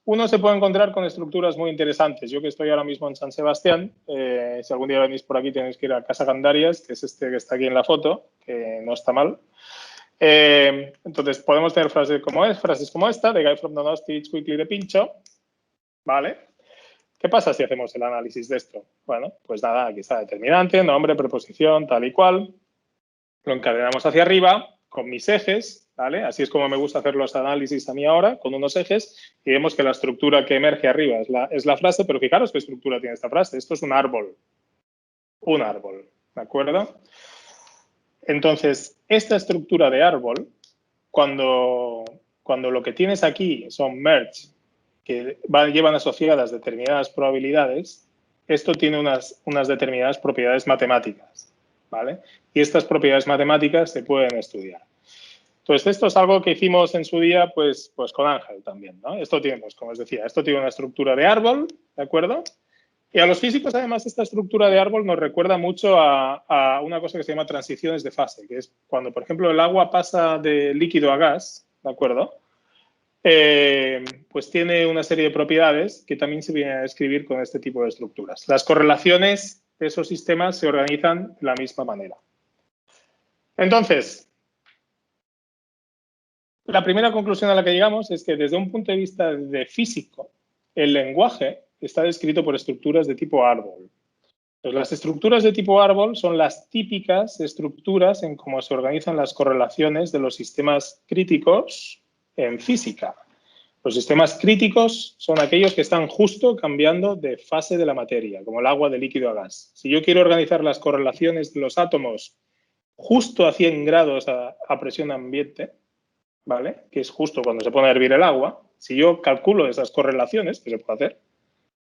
uno se puede encontrar con estructuras muy interesantes. Yo que estoy ahora mismo en San Sebastián, si algún día venís por aquí tenéis que ir a Casa Gandarias, que es este que está aquí en la foto, que no está mal. Entonces, podemos tener frases como esta, de Guy from Donosti, It's Quickly de Pincho, ¿vale? ¿Qué pasa si hacemos el análisis de esto? Bueno, pues nada, aquí está determinante, nombre, preposición, tal y cual. Lo encadenamos hacia arriba con mis ejes, ¿vale? Así es como me gusta hacer los análisis a mí ahora, con unos ejes, y vemos que la estructura que emerge arriba es la frase, pero fijaros qué estructura tiene esta frase. Esto es un árbol. Un árbol, ¿de acuerdo? Entonces, esta estructura de árbol, cuando lo que tienes aquí son merge, que llevan asociadas determinadas probabilidades, esto tiene unas determinadas propiedades matemáticas, ¿vale? Y estas propiedades matemáticas se pueden estudiar. Entonces, esto es algo que hicimos en su día, pues con Ángel también, ¿no? Esto tiene, pues, como os decía, esto tiene una estructura de árbol, ¿de acuerdo? Y a los físicos, además, esta estructura de árbol nos recuerda mucho a una cosa que se llama transiciones de fase, que es cuando, por ejemplo, el agua pasa de líquido a gas, ¿de acuerdo? Pues tiene una serie de propiedades que también se vienen a describir con este tipo de estructuras. Las correlaciones de esos sistemas se organizan de la misma manera. Entonces, la primera conclusión a la que llegamos es que desde un punto de vista de físico, el lenguaje está descrito por estructuras de tipo árbol. Pues las estructuras de tipo árbol son las típicas estructuras en cómo se organizan las correlaciones de los sistemas críticos en física. Los sistemas críticos son aquellos que están justo cambiando de fase de la materia, como el agua de líquido a gas. Si yo quiero organizar las correlaciones de los átomos justo a 100 grados a presión ambiente, ¿vale? Que es justo cuando se pone a hervir el agua, si yo calculo esas correlaciones, que se puede hacer,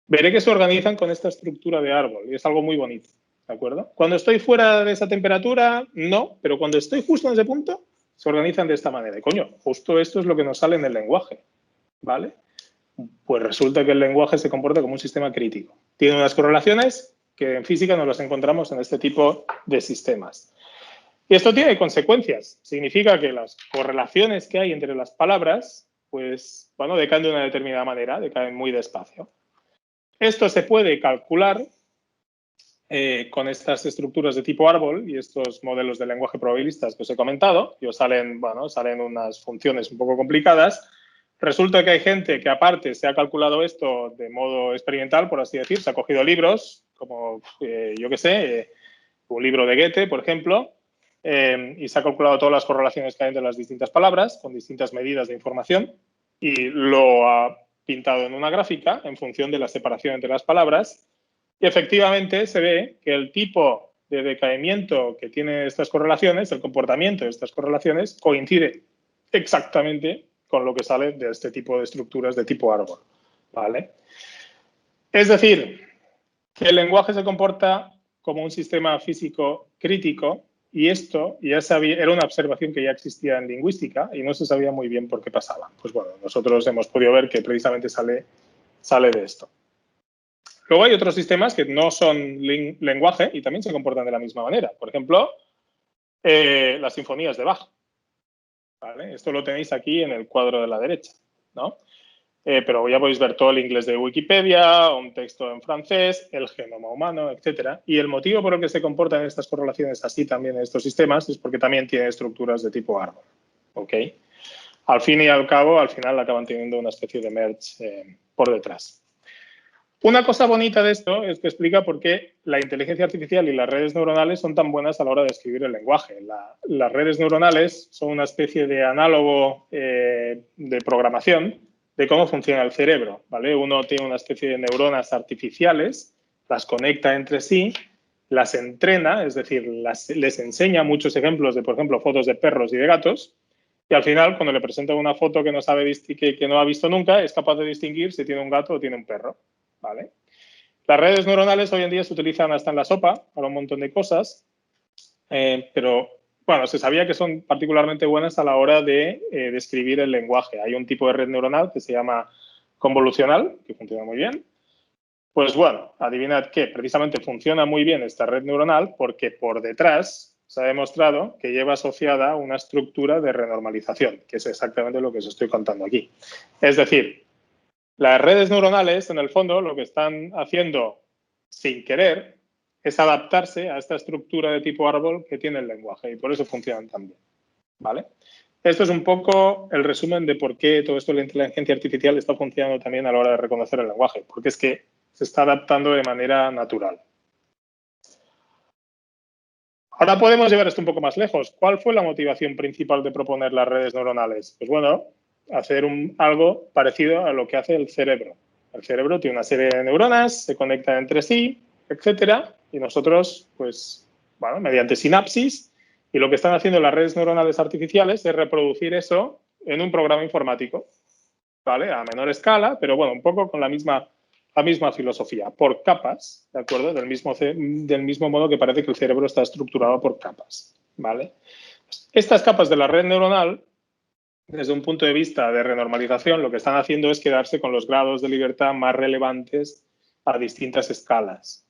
veré que se organizan con esta estructura de árbol y es algo muy bonito, ¿de acuerdo? Cuando estoy fuera de esa temperatura, no, pero cuando estoy justo en ese punto, se organizan de esta manera. Y coño, justo esto es lo que nos sale en el lenguaje, ¿vale? Pues resulta que el lenguaje se comporta como un sistema crítico. Tiene unas correlaciones que en física no las encontramos en este tipo de sistemas. Y esto tiene consecuencias. Significa que las correlaciones que hay entre las palabras, pues, bueno, decaen de una determinada manera, decaen muy despacio. Esto se puede calcular con estas estructuras de tipo árbol y estos modelos de lenguaje probabilistas que os he comentado. Y os salen, bueno, salen unas funciones un poco complicadas. Resulta que hay gente que aparte se ha calculado esto de modo experimental, por así decir, se ha cogido libros, como yo qué sé, un libro de Goethe, por ejemplo, y se ha calculado todas las correlaciones que hay entre las distintas palabras con distintas medidas de información y lo ha pintado en una gráfica en función de la separación entre las palabras y efectivamente se ve que el tipo de decaimiento que tiene estas correlaciones, el comportamiento de estas correlaciones, coincide exactamente con lo que sale de este tipo de estructuras de tipo árbol, ¿vale? Es decir, que el lenguaje se comporta como un sistema físico crítico y esto ya era una observación que ya existía en lingüística y no se sabía muy bien por qué pasaba. Pues bueno, nosotros hemos podido ver que precisamente sale de esto. Luego hay otros sistemas que no son lenguaje y también se comportan de la misma manera. Por ejemplo, las sinfonías de Bach. ¿Vale? Esto lo tenéis aquí en el cuadro de la derecha, ¿no? Pero ya podéis ver todo el inglés de Wikipedia, un texto en francés, el genoma humano, etc. Y el motivo por el que se comportan estas correlaciones así también en estos sistemas es porque también tiene estructuras de tipo árbol. ¿Ok? Al fin y al cabo, al final acaban teniendo una especie de merge por detrás. Una cosa bonita de esto es que explica por qué la inteligencia artificial y las redes neuronales son tan buenas a la hora de escribir el lenguaje. Las redes neuronales son una especie de análogo de programación de cómo funciona el cerebro, ¿vale? Uno tiene una especie de neuronas artificiales, las conecta entre sí, las entrena, es decir, les enseña muchos ejemplos de, por ejemplo, fotos de perros y de gatos, y al final, cuando le presenta una foto que no sabe que no ha visto nunca, es capaz de distinguir si tiene un gato o tiene un perro, ¿vale? Las redes neuronales hoy en día se utilizan hasta en la sopa para un montón de cosas, pero bueno, se sabía que son particularmente buenas a la hora de describir el lenguaje. Hay un tipo de red neuronal que se llama convolucional, que funciona muy bien. Pues bueno, adivinad qué, precisamente funciona muy bien esta red neuronal porque por detrás se ha demostrado que lleva asociada una estructura de renormalización, que es exactamente lo que os estoy contando aquí. Es decir, las redes neuronales, en el fondo, lo que están haciendo sin querer es adaptarse a esta estructura de tipo árbol que tiene el lenguaje y por eso funcionan tan bien, ¿vale? Esto es un poco el resumen de por qué todo esto de la inteligencia artificial está funcionando también a la hora de reconocer el lenguaje, porque es que se está adaptando de manera natural. Ahora podemos llevar esto un poco más lejos. ¿Cuál fue la motivación principal de proponer las redes neuronales? Pues bueno, hacer algo parecido a lo que hace el cerebro. El cerebro tiene una serie de neuronas, se conectan entre sí, etcétera, y nosotros, pues, bueno, mediante sinapsis, y lo que están haciendo las redes neuronales artificiales es reproducir eso en un programa informático, ¿vale? A menor escala, pero bueno, un poco con la misma filosofía, por capas, ¿de acuerdo? Del mismo modo que parece que el cerebro está estructurado por capas, ¿vale? Estas capas de la red neuronal, desde un punto de vista de renormalización, lo que están haciendo es quedarse con los grados de libertad más relevantes a distintas escalas.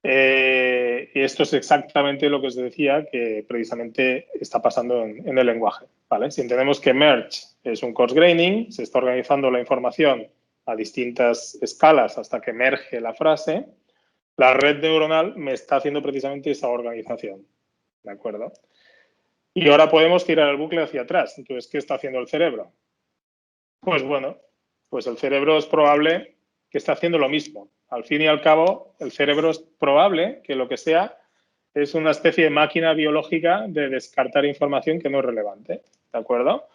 Y esto es exactamente lo que os decía que precisamente está pasando en el lenguaje, ¿vale? Si entendemos que merge es un coarse graining, se está organizando la información a distintas escalas hasta que emerge la frase, la red neuronal me está haciendo precisamente esa organización, ¿de acuerdo? Y ahora podemos tirar el bucle hacia atrás. Entonces, ¿qué está haciendo el cerebro? Pues bueno, pues el cerebro es probable que esté haciendo lo mismo. Al fin y al cabo, el cerebro es probable que lo que sea es una especie de máquina biológica de descartar información que no es relevante. ¿De acuerdo?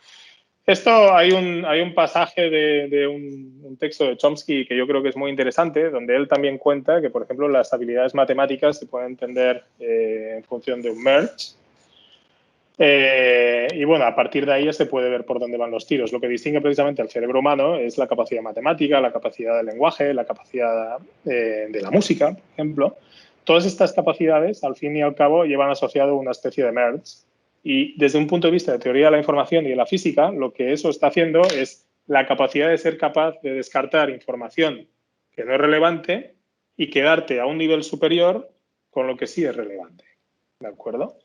Esto hay un pasaje de un texto de Chomsky que yo creo que es muy interesante, donde él también cuenta que, por ejemplo, las habilidades matemáticas se pueden entender en función de un merge. Y bueno, a partir de ahí se puede ver por dónde van los tiros. Lo que distingue precisamente al cerebro humano es la capacidad matemática, la capacidad del lenguaje, la capacidad de la música, por ejemplo. Todas estas capacidades, al fin y al cabo, llevan asociado una especie de merge. Y desde un punto de vista de teoría de la información y de la física, lo que eso está haciendo es la capacidad de ser capaz de descartar información que no es relevante y quedarte a un nivel superior con lo que sí es relevante. ¿De acuerdo?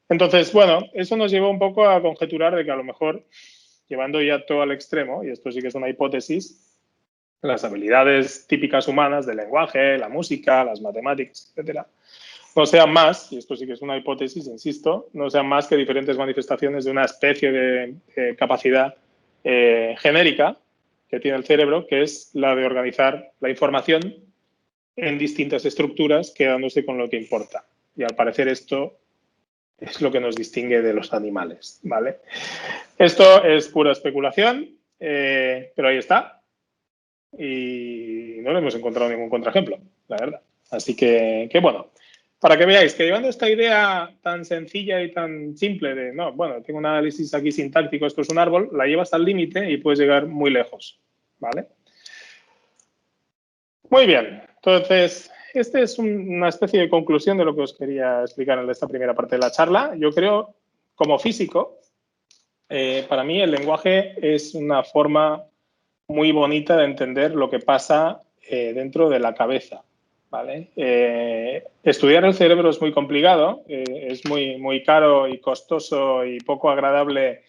Entonces, bueno, eso nos llevó un poco a conjeturar de que a lo mejor, llevando ya todo al extremo, y esto sí que es una hipótesis, las habilidades típicas humanas del lenguaje, la música, las matemáticas, etcétera, no sean más, y esto sí que es una hipótesis, insisto, no sean más que diferentes manifestaciones de una especie de capacidad genérica que tiene el cerebro, que es la de organizar la información en distintas estructuras, quedándose con lo que importa. Y al parecer esto es lo que nos distingue de los animales, ¿vale? Esto es pura especulación, pero ahí está. Y no le hemos encontrado ningún contraejemplo, la verdad. Así que bueno, para que veáis que llevando esta idea tan sencilla y tan simple de, no, bueno, tengo un análisis aquí sintáctico, esto es un árbol, la llevas al límite y puedes llegar muy lejos, ¿vale? Muy bien, entonces, esta es una especie de conclusión de lo que os quería explicar en esta primera parte de la charla. Yo creo, como físico, para mí el lenguaje es una forma muy bonita de entender lo que pasa dentro de la cabeza, ¿vale? Estudiar el cerebro es muy complicado, es muy caro y costoso y poco agradable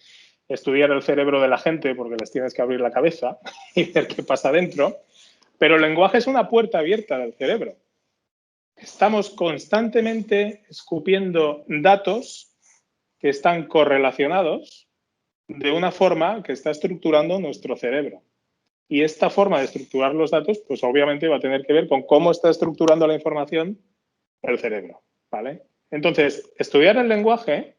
estudiar el cerebro de la gente porque les tienes que abrir la cabeza y ver qué pasa dentro. Pero el lenguaje es una puerta abierta del cerebro. Estamos constantemente escupiendo datos que están correlacionados de una forma que está estructurando nuestro cerebro. Y esta forma de estructurar los datos, pues obviamente va a tener que ver con cómo está estructurando la información el cerebro, ¿vale? Entonces, estudiar el lenguaje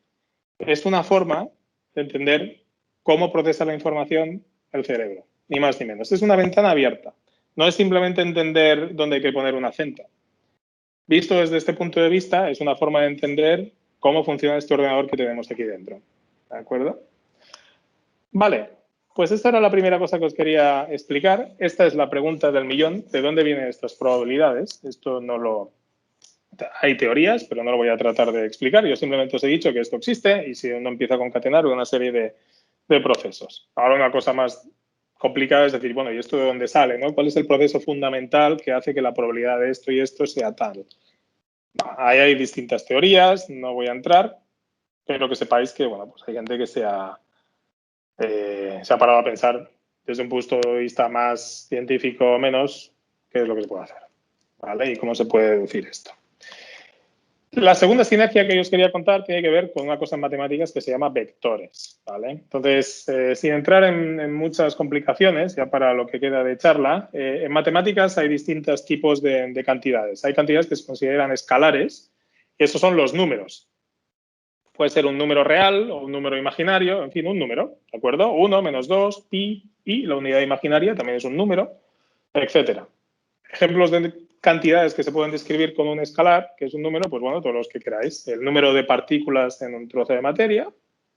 es una forma de entender cómo procesa la información el cerebro, ni más ni menos. Es una ventana abierta. No es simplemente entender dónde hay que poner un acento. Visto desde este punto de vista, es una forma de entender cómo funciona este ordenador que tenemos aquí dentro. ¿De acuerdo? Vale, pues esta era la primera cosa que os quería explicar. Esta es la pregunta del millón. ¿De dónde vienen estas probabilidades? Esto no lo... Hay teorías, pero no lo voy a tratar de explicar. Yo simplemente os he dicho que esto existe y si uno empieza a concatenar una serie de procesos. Ahora una cosa más complicada es decir, bueno, ¿y esto de dónde sale? ¿No? ¿Cuál es el proceso fundamental que hace que la probabilidad de esto y esto sea tal? Ahí hay distintas teorías, no voy a entrar, pero que sepáis que, bueno, pues hay gente que se ha parado a pensar desde un punto de vista más científico o menos qué es lo que se puede hacer, ¿vale? Y cómo se puede deducir esto. La segunda sinergia que yo os quería contar tiene que ver con una cosa en matemáticas que se llama vectores, ¿vale? Entonces, sin entrar en muchas complicaciones, ya para lo que queda de charla, en matemáticas hay distintos tipos de cantidades. Hay cantidades que se consideran escalares, y esos son los números. Puede ser un número real o un número imaginario, en fin, un número, ¿de acuerdo? 1, -2, pi, y la unidad imaginaria también es un número, etcétera. Ejemplos de cantidades que se pueden describir con un escalar, que es un número, pues bueno, todos los que queráis. El número de partículas en un trozo de materia,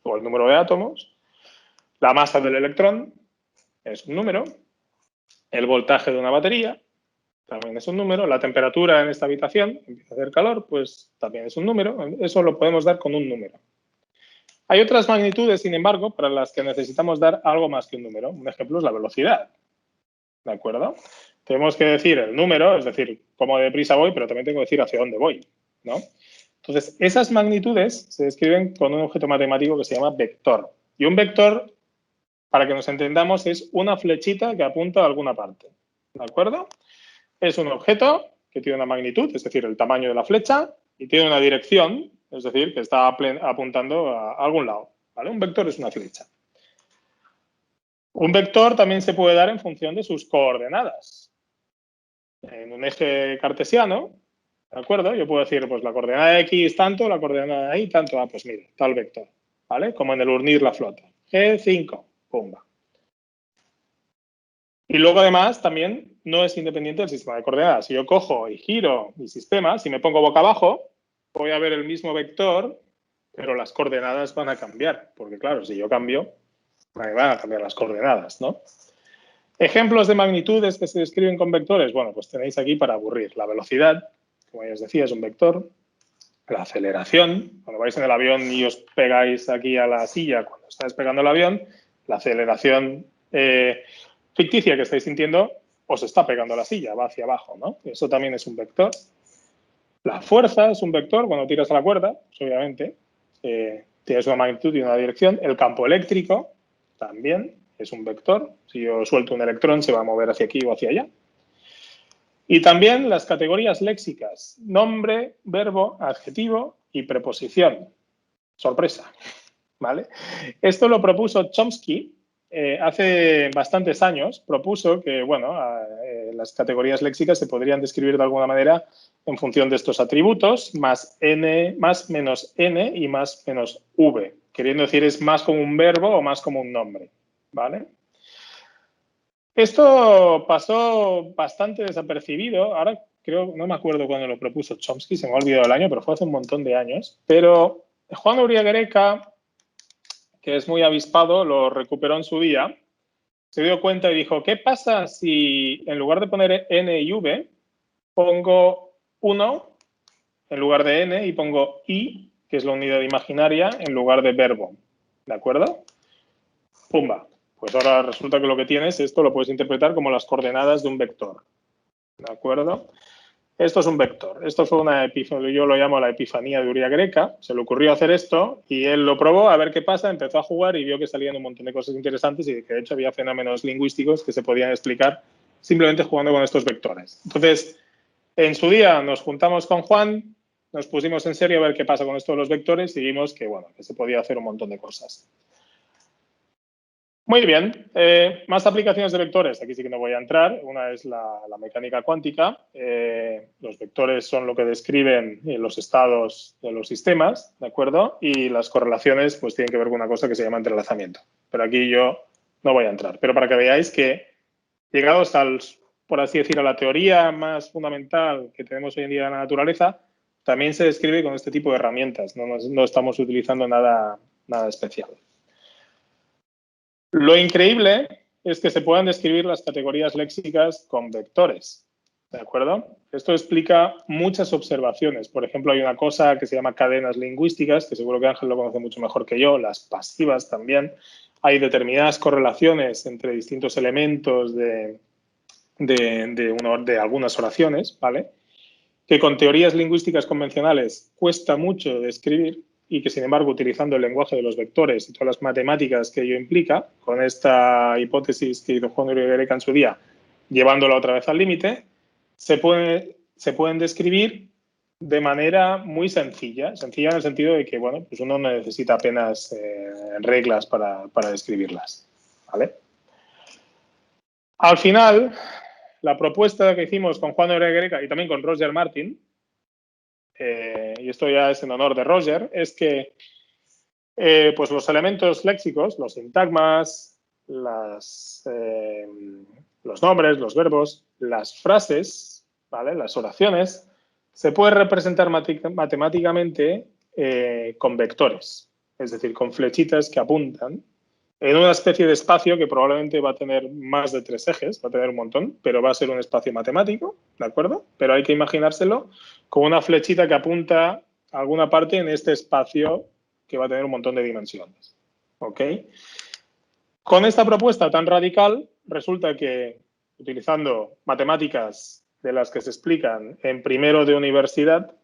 o el número de átomos, la masa del electrón es un número, el voltaje de una batería también es un número, la temperatura en esta habitación, empieza a hacer calor, pues también es un número, eso lo podemos dar con un número. Hay otras magnitudes, sin embargo, para las que necesitamos dar algo más que un número. Un ejemplo es la velocidad, ¿de acuerdo? Tenemos que decir el número, es decir, cómo deprisa voy, pero también tengo que decir hacia dónde voy, ¿no? Entonces, esas magnitudes se describen con un objeto matemático que se llama vector. Y un vector, para que nos entendamos, es una flechita que apunta a alguna parte, ¿de acuerdo? Es un objeto que tiene una magnitud, es decir, el tamaño de la flecha, y tiene una dirección, es decir, que está apuntando a algún lado, ¿vale? Un vector es una flecha. Un vector también se puede dar en función de sus coordenadas. En un eje cartesiano, ¿de acuerdo? Yo puedo decir, pues la coordenada de X tanto, la coordenada de Y tanto. Ah, pues mire, tal vector, ¿vale? Como en el urnir la flota. G5, pumba. Y luego, además, también no es independiente del sistema de coordenadas. Si yo cojo y giro mi sistema, si me pongo boca abajo, voy a ver el mismo vector, pero las coordenadas van a cambiar. Porque, claro, si yo cambio, me van a cambiar las coordenadas, ¿no? Ejemplos de magnitudes que se describen con vectores. Bueno, pues tenéis aquí para aburrir. La velocidad, como ya os decía, es un vector. La aceleración, cuando vais en el avión y os pegáis aquí a la silla cuando está despegando el avión, la aceleración ficticia que estáis sintiendo os está pegando a la silla, va hacia abajo, ¿no? Eso también es un vector. La fuerza es un vector cuando tiras a la cuerda, pues obviamente, tienes una magnitud y una dirección. El campo eléctrico también es un vector. Si yo suelto un electrón, se va a mover hacia aquí o hacia allá. Y también las categorías léxicas, nombre, verbo, adjetivo y preposición. Sorpresa, ¿vale? Esto lo propuso Chomsky hace bastantes años. Propuso que, bueno, las categorías léxicas se podrían describir de alguna manera en función de estos atributos, más n, más menos n y más menos v. Queriendo decir, es más como un verbo o más como un nombre, ¿vale? Esto pasó bastante desapercibido. Ahora creo, no me acuerdo cuándo lo propuso Chomsky, se me ha olvidado el año, pero fue hace un montón de años. Pero Juan Uriagereka, que es muy avispado, lo recuperó en su día, se dio cuenta y dijo, ¿qué pasa si en lugar de poner n y v, pongo 1 en lugar de n y pongo i, que es la unidad imaginaria, en lugar de verbo? ¿De acuerdo? Pumba. Pues ahora resulta que lo que tienes, esto lo puedes interpretar como las coordenadas de un vector. ¿De acuerdo? Esto es un vector. Esto fue una epifanía, yo lo llamo la epifanía de Uriagereka. Se le ocurrió hacer esto y él lo probó a ver qué pasa, empezó a jugar y vio que salían un montón de cosas interesantes y que de hecho había fenómenos lingüísticos que se podían explicar simplemente jugando con estos vectores. Entonces, en su día nos juntamos con Juan, nos pusimos en serio a ver qué pasa con esto de los vectores y vimos que, bueno, que se podía hacer un montón de cosas. Muy bien, más aplicaciones de vectores. Aquí sí que no voy a entrar. Una es la mecánica cuántica. Los vectores son lo que describen los estados de los sistemas, ¿de acuerdo? Y las correlaciones pues tienen que ver con una cosa que se llama entrelazamiento. Pero aquí yo no voy a entrar. Pero para que veáis que llegados al, por así decir, a la teoría más fundamental que tenemos hoy en día de la naturaleza, también se describe con este tipo de herramientas. No estamos utilizando nada especial. Lo increíble es que se puedan describir las categorías léxicas con vectores, ¿de acuerdo? Esto explica muchas observaciones. Por ejemplo, hay una cosa que se llama cadenas lingüísticas, que seguro que Ángel lo conoce mucho mejor que yo, las pasivas también. Hay determinadas correlaciones entre distintos elementos de algunas oraciones, ¿vale? Que con teorías lingüísticas convencionales cuesta mucho describir y que, sin embargo, utilizando el lenguaje de los vectores y todas las matemáticas que ello implica, con esta hipótesis que hizo Juan Uriagereka en su día, llevándola otra vez al límite, se pueden describir de manera muy sencilla. Sencilla en el sentido de que, bueno, pues uno no necesita apenas reglas para describirlas, ¿vale? Al final, la propuesta que hicimos con Juan Uriagereka y también con Roger Martin, y esto ya es en honor de Roger, es que pues los elementos léxicos, los sintagmas, los nombres, los verbos, las frases, ¿vale? Las oraciones, se pueden representar matemáticamente con vectores, es decir, con flechitas que apuntan en una especie de espacio que probablemente va a tener más de 3 ejes, va a tener un montón, pero va a ser un espacio matemático, ¿de acuerdo? Pero hay que imaginárselo como una flechita que apunta a alguna parte en este espacio que va a tener un montón de dimensiones, ¿ok? Con esta propuesta tan radical, resulta que utilizando matemáticas de las que se explican en primero de universidad,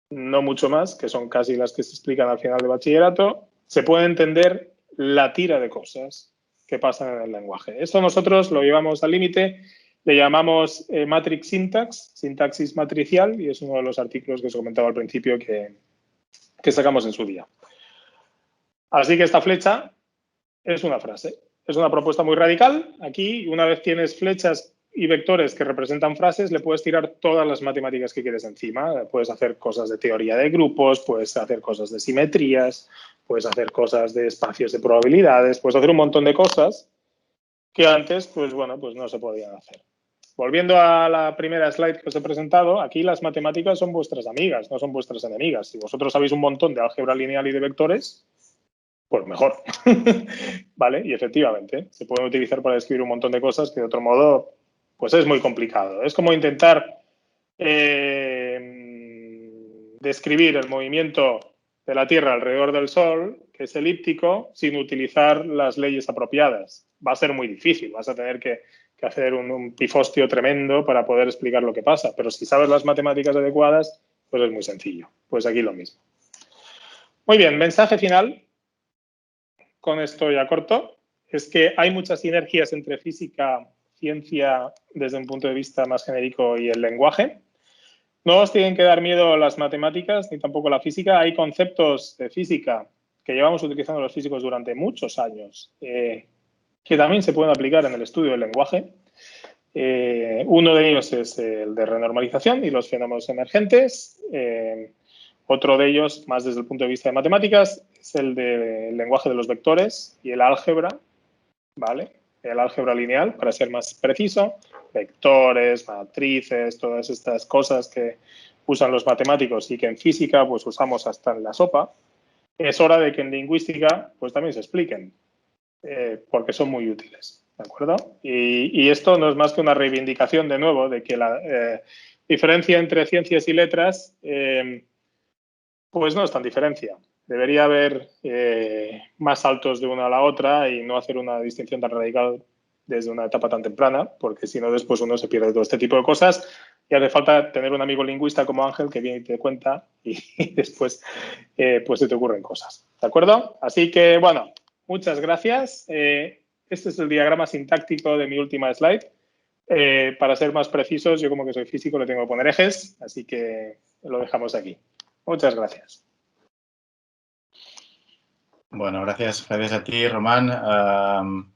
no mucho más, que son casi las que se explican al final de bachillerato, se puede entender la tira de cosas que pasan en el lenguaje. Esto nosotros lo llevamos al límite, le llamamos matrix syntax, sintaxis matricial, y es uno de los artículos que os comentaba al principio que que sacamos en su día. Así que esta flecha es una frase. Es una propuesta muy radical. Aquí, una vez tienes flechas y vectores que representan frases, le puedes tirar todas las matemáticas que quieres encima. Puedes hacer cosas de teoría de grupos, puedes hacer cosas de simetrías, puedes hacer cosas de espacios de probabilidades, puedes hacer un montón de cosas que antes, pues bueno, pues no se podían hacer. Volviendo a la primera slide que os he presentado, aquí las matemáticas son vuestras amigas, no son vuestras enemigas. Si vosotros sabéis un montón de álgebra lineal y de vectores, pues mejor. ¿Vale? Y efectivamente, se pueden utilizar para describir un montón de cosas que de otro modo, pues es muy complicado. Es como intentar describir el movimiento de la Tierra alrededor del Sol, que es elíptico, sin utilizar las leyes apropiadas. Va a ser muy difícil, vas a tener que hacer un pifostio tremendo para poder explicar lo que pasa, pero si sabes las matemáticas adecuadas, pues es muy sencillo. Pues aquí lo mismo. Muy bien, mensaje final. Con esto ya corto, es que hay muchas sinergias entre física, ciencia, desde un punto de vista más genérico, y el lenguaje. No os tienen que dar miedo las matemáticas ni tampoco la física. Hay conceptos de física que llevamos utilizando los físicos durante muchos años que también se pueden aplicar en el estudio del lenguaje. Uno de ellos es el de renormalización y los fenómenos emergentes. Otro de ellos, más desde el punto de vista de matemáticas, es el del lenguaje de los vectores y el álgebra, ¿vale? El álgebra lineal, para ser más preciso, vectores, matrices, todas estas cosas que usan los matemáticos y que en física pues usamos hasta en la sopa. Es hora de que en lingüística pues también se expliquen, porque son muy útiles, ¿de acuerdo? Y esto no es más que una reivindicación, de nuevo, de que la diferencia entre ciencias y letras pues no es tan diferencia. Debería haber más saltos de una a la otra y no hacer una distinción tan radical desde una etapa tan temprana, porque si no después uno se pierde todo este tipo de cosas y hace falta tener un amigo lingüista como Ángel que viene y te cuenta y después pues se te ocurren cosas. ¿De acuerdo? Así que, bueno, muchas gracias. Este es el diagrama sintáctico de mi última slide. Para ser más precisos, yo como que soy físico le tengo que poner ejes, así que lo dejamos aquí. Muchas gracias. Bueno, gracias a ti, Román.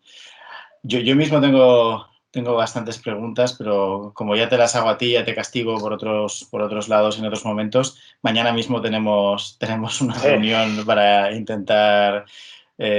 Yo mismo tengo bastantes preguntas, pero como ya te las hago a ti, ya te castigo por otros lados en otros momentos. Mañana mismo tenemos una reunión para intentar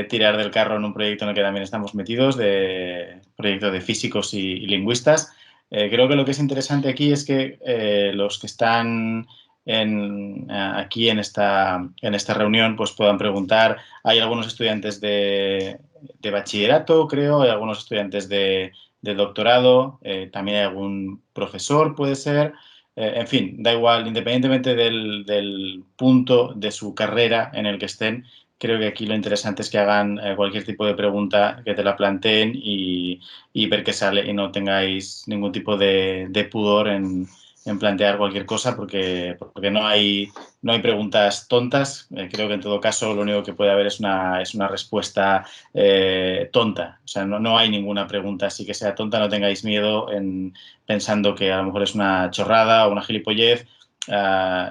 tirar del carro en un proyecto en el que también estamos metidos, de proyecto de físicos y lingüistas. Creo que lo que es interesante aquí es que los que están aquí en esta reunión pues puedan preguntar. Hay algunos estudiantes de bachillerato, creo, hay algunos estudiantes de doctorado, también hay algún profesor, puede ser. En fin, da igual, independientemente del punto de su carrera en el que estén, creo que aquí lo interesante es que hagan cualquier tipo de pregunta, que te la planteen y ver qué sale y no tengáis ningún tipo de pudor en plantear cualquier cosa porque no hay preguntas tontas. Creo que en todo caso lo único que puede haber es una respuesta tonta. O sea, no hay ninguna pregunta así que sea tonta. No tengáis miedo en pensando que a lo mejor es una chorrada o una gilipollez.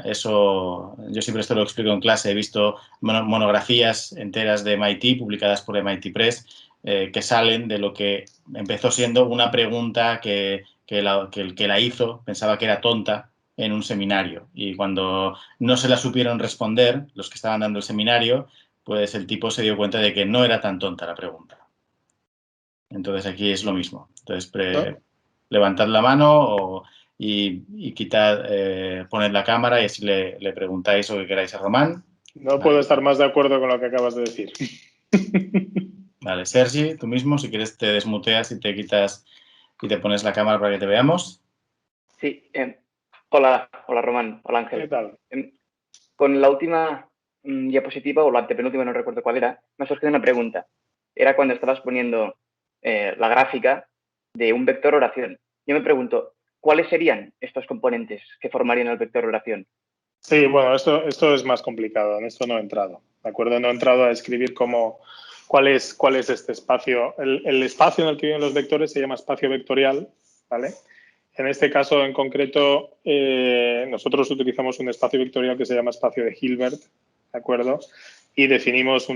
Eso, yo siempre esto lo explico en clase. He visto monografías enteras de MIT publicadas por MIT Press que salen de lo que empezó siendo una pregunta que el que la hizo pensaba que era tonta en un seminario y cuando no se la supieron responder los que estaban dando el seminario, pues el tipo se dio cuenta de que no era tan tonta la pregunta. Entonces aquí es lo mismo. Entonces levantad la mano y quitad, poned la cámara y así le preguntáis lo que queráis a Román. No puedo estar más de acuerdo con lo que acabas de decir. Vale, Sergi, tú mismo, si quieres te desmuteas y te quitas y te pones la cámara para que te veamos. Sí, hola Román, hola Ángel. ¿Qué tal? Con la última diapositiva, o la antepenúltima, no recuerdo cuál era, me ha surgido una pregunta. Era cuando estabas poniendo la gráfica de un vector oración. Yo me pregunto, ¿cuáles serían estos componentes que formarían el vector oración? Sí, bueno, esto es más complicado, en esto no he entrado, ¿de acuerdo? No he entrado a escribir cuál es este espacio. El espacio en el que viven los vectores se llama espacio vectorial, ¿vale? En este caso en concreto, nosotros utilizamos un espacio vectorial que se llama espacio de Hilbert, ¿de acuerdo? Y definimos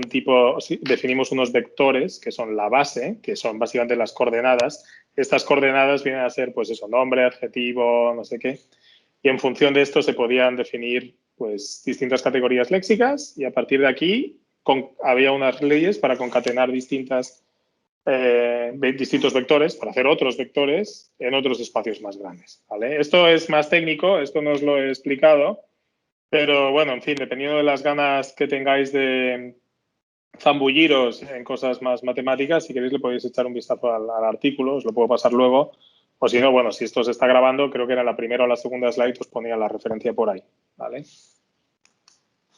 definimos unos vectores que son la base, que son básicamente las coordenadas. Estas coordenadas vienen a ser, pues eso, nombre, adjetivo, no sé qué. Y en función de esto se podían definir, pues, distintas categorías léxicas y a partir de aquí había unas leyes para concatenar distintos vectores, para hacer otros vectores en otros espacios más grandes, ¿vale? Esto es más técnico, esto no os lo he explicado, pero bueno, en fin, dependiendo de las ganas que tengáis de zambulliros en cosas más matemáticas, si queréis le podéis echar un vistazo al artículo, os lo puedo pasar luego. O si no, bueno, si esto se está grabando, creo que era la primera o la segunda slide, os ponía la referencia por ahí, ¿vale?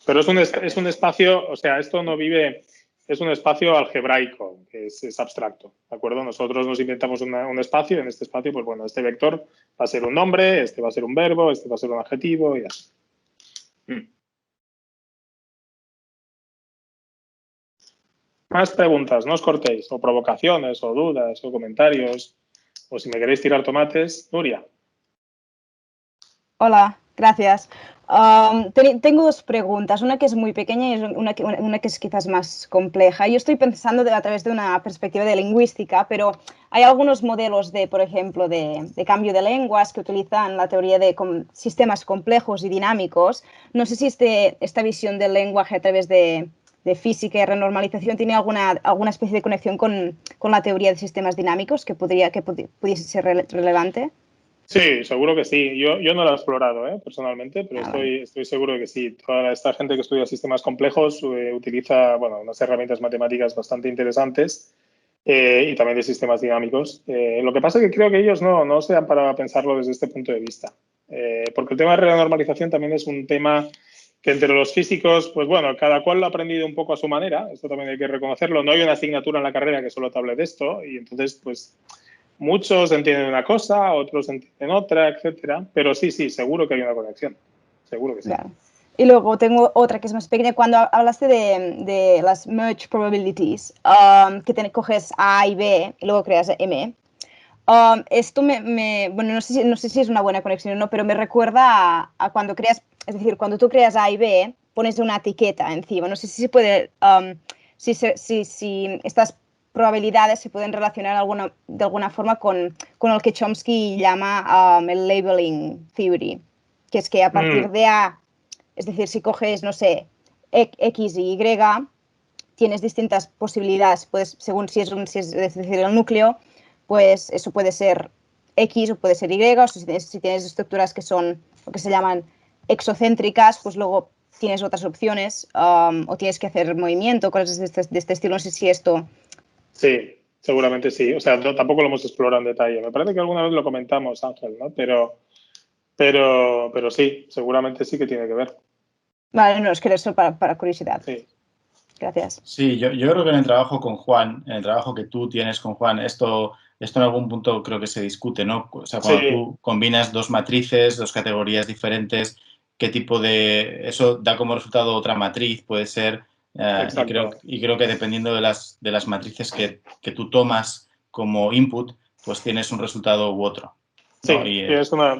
Pero es un espacio, o sea, esto no vive, es un espacio algebraico, que es abstracto, ¿de acuerdo? Nosotros nos inventamos un espacio, y en este espacio, pues bueno, este vector va a ser un nombre, este va a ser un verbo, este va a ser un adjetivo y así. Más preguntas, no os cortéis, o provocaciones, o dudas, o comentarios, o si me queréis tirar tomates, Nuria. Hola, gracias. Tengo dos preguntas, una que es muy pequeña y una que es quizás más compleja. Yo estoy pensando a través de una perspectiva de lingüística, pero hay algunos modelos por ejemplo, de cambio de lenguas que utilizan la teoría de sistemas complejos y dinámicos. No sé si esta visión del lenguaje a través de física y renormalización tiene alguna especie de conexión con la teoría de sistemas dinámicos que pudiese ser relevante. Sí, seguro que sí. Yo no lo he explorado personalmente, pero estoy seguro de que sí. Toda esta gente que estudia sistemas complejos utiliza unas herramientas matemáticas bastante interesantes y también de sistemas dinámicos. Lo que pasa es que creo que ellos no se han parado a pensarlo desde este punto de vista. Porque el tema de renormalización también es un tema que entre los físicos, pues bueno, cada cual lo ha aprendido un poco a su manera. Esto también hay que reconocerlo. No hay una asignatura en la carrera que solo te hable de esto y entonces, pues muchos entienden una cosa, otros entienden otra, etcétera. Pero sí, seguro que hay una conexión. Seguro que sí. Claro. Y luego tengo otra que es más pequeña. Cuando hablaste de las merge probabilities, que coges A y B y luego creas M, esto bueno, no sé si es una buena conexión o no, pero me recuerda a cuando creas, es decir, cuando tú creas A y B, pones una etiqueta encima. No sé si se puede, si estas probabilidades se pueden relacionar de alguna forma con lo que Chomsky llama el labeling theory, que es que a partir de A, es decir, si coges, no sé, X y Y, tienes distintas posibilidades, según si es decir, el núcleo, pues eso puede ser X o puede ser Y, o si tienes estructuras que son lo que se llaman exocéntricas, pues luego tienes otras opciones o tienes que hacer movimiento, cosas de este estilo. No sé si esto... Sí, seguramente sí. O sea, tampoco lo hemos explorado en detalle. Me parece que alguna vez lo comentamos, Ángel, ¿no? Pero sí, seguramente sí que tiene que ver. Vale, no, es que eso para curiosidad. Sí. Gracias. Sí, yo creo que en el trabajo con Juan, en el trabajo que tú tienes con Juan, esto en algún punto creo que se discute, ¿no? O sea, cuando tú combinas dos matrices, dos categorías diferentes, ¿qué tipo de...? Eso da como resultado otra matriz, puede ser... y creo que dependiendo de las matrices que tú tomas como input, pues tienes un resultado u otro, ¿no? Sí,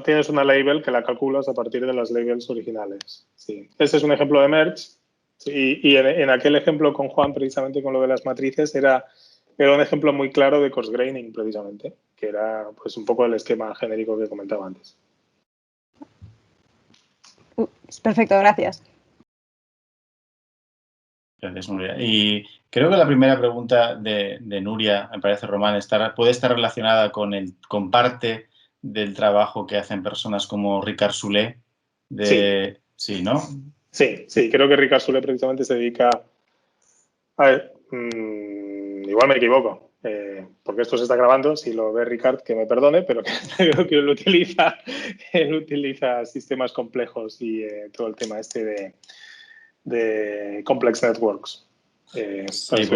tienes una label que la calculas a partir de las labels originales. Sí. Ese es un ejemplo de merge. Sí, y en aquel ejemplo con Juan, precisamente con lo de las matrices, era un ejemplo muy claro de cross-graining, precisamente, que era pues un poco el esquema genérico que comentaba antes. Perfecto, gracias. Gracias, Nuria. Y creo que la primera pregunta de Nuria, me parece, Román, puede estar relacionada con parte del trabajo que hacen personas como Ricard Soulé. Sí, ¿no? Sí, creo que Ricard Soulé precisamente se dedica a ver, igual me equivoco, porque esto se está grabando, si lo ve Ricard, que me perdone, pero creo que él utiliza sistemas complejos y todo el tema este de complex networks. Sí,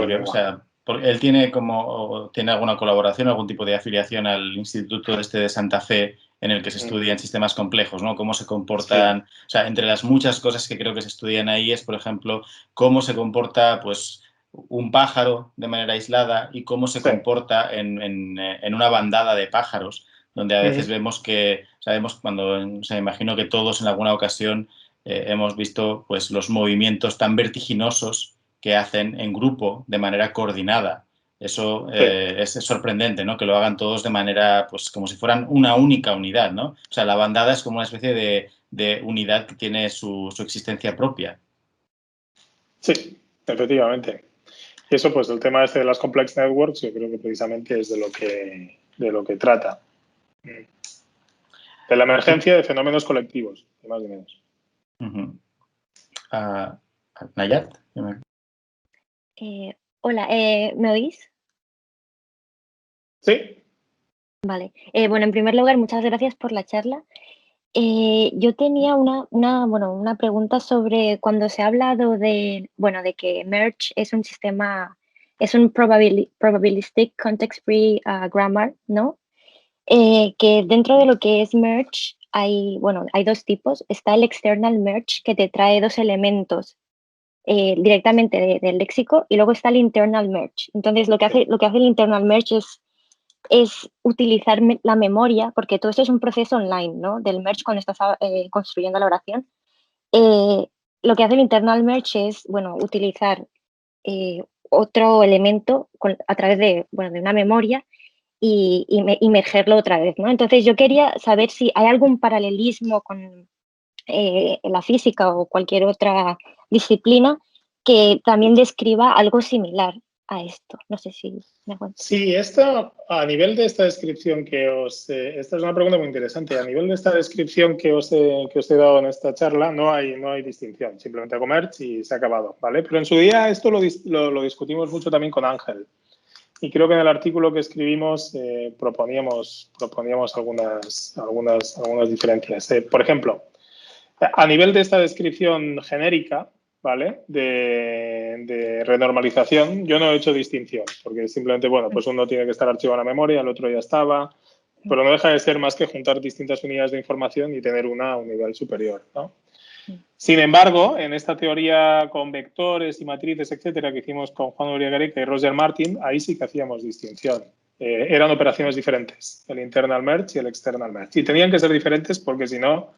porque él tiene alguna colaboración, algún tipo de afiliación al Instituto de Santa Fe, en el que se estudian sistemas complejos, ¿no? Cómo se comportan, o sea, entre las muchas cosas que creo que se estudian ahí es, por ejemplo, cómo se comporta, pues, un pájaro de manera aislada y cómo se comporta en una bandada de pájaros, donde a veces vemos imagino que todos en alguna ocasión hemos visto pues, los movimientos tan vertiginosos que hacen en grupo de manera coordinada. Eso es sorprendente, ¿no? Que lo hagan todos de manera, pues, como si fueran una única unidad, ¿no? O sea, la bandada es como una especie de unidad que tiene su existencia propia. Sí, efectivamente. Y eso, pues, el tema este de las complex networks, yo creo que precisamente es de lo que trata. De la emergencia de fenómenos colectivos, ni más ni menos. Nayat. Hola, ¿me oís? Sí. Vale. Bueno, en primer lugar, muchas gracias por la charla. Yo tenía una pregunta sobre cuando se ha hablado de que Merge es un sistema, es un probabilistic context-free grammar, ¿no? Que dentro de lo que es Merge hay dos tipos. Está el external Merge, que te trae dos elementos directamente del léxico, y luego está el internal Merge. Entonces, lo que hace el internal Merge es utilizar la memoria, porque todo esto es un proceso online, ¿no? Del merge cuando estás construyendo la oración. Lo que hace el internal merge es, utilizar otro elemento a través de una memoria y mergerlo otra vez, ¿no? Entonces yo quería saber si hay algún paralelismo con la física o cualquier otra disciplina que también describa algo similar a esto. No sé si me cuento. Sí, a nivel de esta descripción esta es una pregunta muy interesante. A nivel de esta descripción que os he dado en esta charla, no hay distinción. Simplemente hago merge y se ha acabado, ¿vale? Pero en su día esto lo discutimos mucho también con Ángel. Y creo que en el artículo que escribimos proponíamos algunas diferencias. Por ejemplo, a nivel de esta descripción genérica, ¿vale? De renormalización, yo no he hecho distinción, porque simplemente, pues uno tiene que estar archivado en la memoria, el otro ya estaba, pero no deja de ser más que juntar distintas unidades de información y tener una a un nivel superior, ¿no? Sin embargo, en esta teoría con vectores y matrices, etcétera, que hicimos con Juan Uriagareca y Roger Martin, ahí sí que hacíamos distinción. Eran operaciones diferentes, el internal merge y el external merge. Y tenían que ser diferentes porque si no,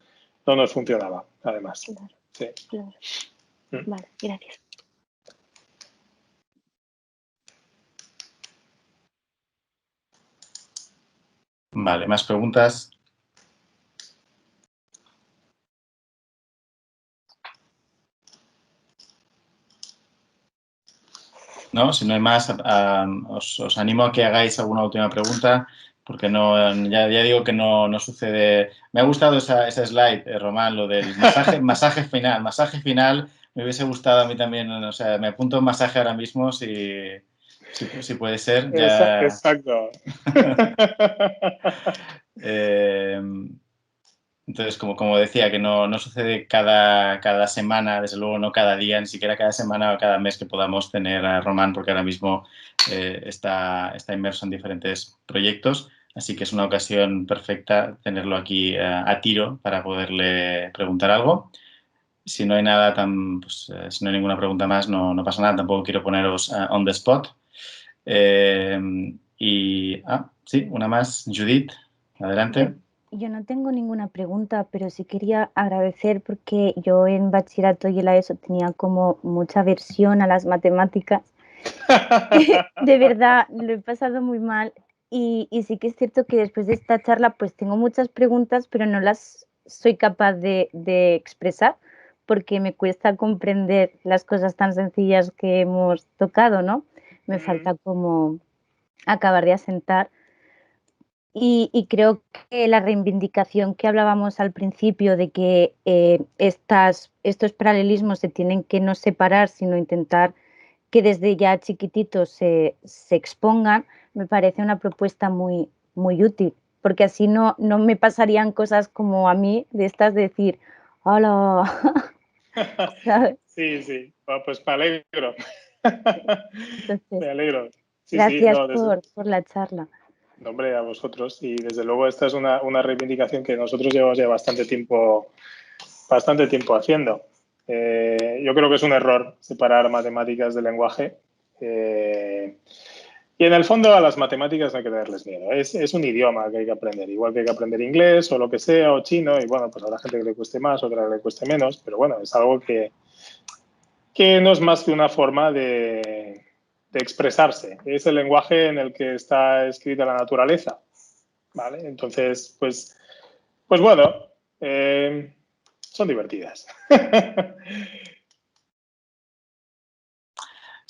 no nos funcionaba, además. Claro, sí. Claro. Vale, gracias. Vale, ¿más preguntas? ¿No? Si no hay más, os animo a que hagáis alguna última pregunta, porque ya digo que no sucede. Me ha gustado esa slide, Román, lo del masaje final. Masaje final, me hubiese gustado a mí también. O sea, me apunto un masaje ahora mismo si puede ser. Ya... Exacto. Entonces, como decía, que no sucede cada semana, desde luego no cada día, ni siquiera cada semana o cada mes que podamos tener a Román, porque ahora mismo está inmerso en diferentes proyectos. Así que es una ocasión perfecta tenerlo aquí a tiro para poderle preguntar algo. Si no hay nada si no hay ninguna pregunta más, no pasa nada. Tampoco quiero poneros on the spot. Sí, una más. Judith, adelante. Yo no tengo ninguna pregunta, pero sí quería agradecer porque yo en bachillerato y en la ESO tenía como mucha aversión a las matemáticas. De verdad, lo he pasado muy mal y sí que es cierto que después de esta charla pues tengo muchas preguntas, pero no las soy capaz de expresar porque me cuesta comprender las cosas tan sencillas que hemos tocado, ¿no? Me falta como acabar de asentar. Y creo que la reivindicación que hablábamos al principio de que estos paralelismos se tienen que no separar, sino intentar que desde ya chiquititos se expongan, me parece una propuesta muy, muy útil, porque así no me pasarían cosas como a mí, de estas de decir, hola, ¿sabes? Sí. Bueno, pues me alegro. Entonces, me alegro. Sí, gracias no, por la charla. No, hombre, a vosotros. Y desde luego esta es una reivindicación que nosotros llevamos ya bastante tiempo haciendo. Yo creo que es un error separar matemáticas del lenguaje. Y en el fondo a las matemáticas no hay que tenerles miedo. Es un idioma que hay que aprender, igual que hay que aprender inglés o lo que sea, o chino, y bueno, pues habrá gente que le cueste más, otra que le cueste menos, pero bueno, es algo que no es más que una forma de expresarse. Es el lenguaje en el que está escrita la naturaleza, ¿vale? Entonces, pues bueno, son divertidas.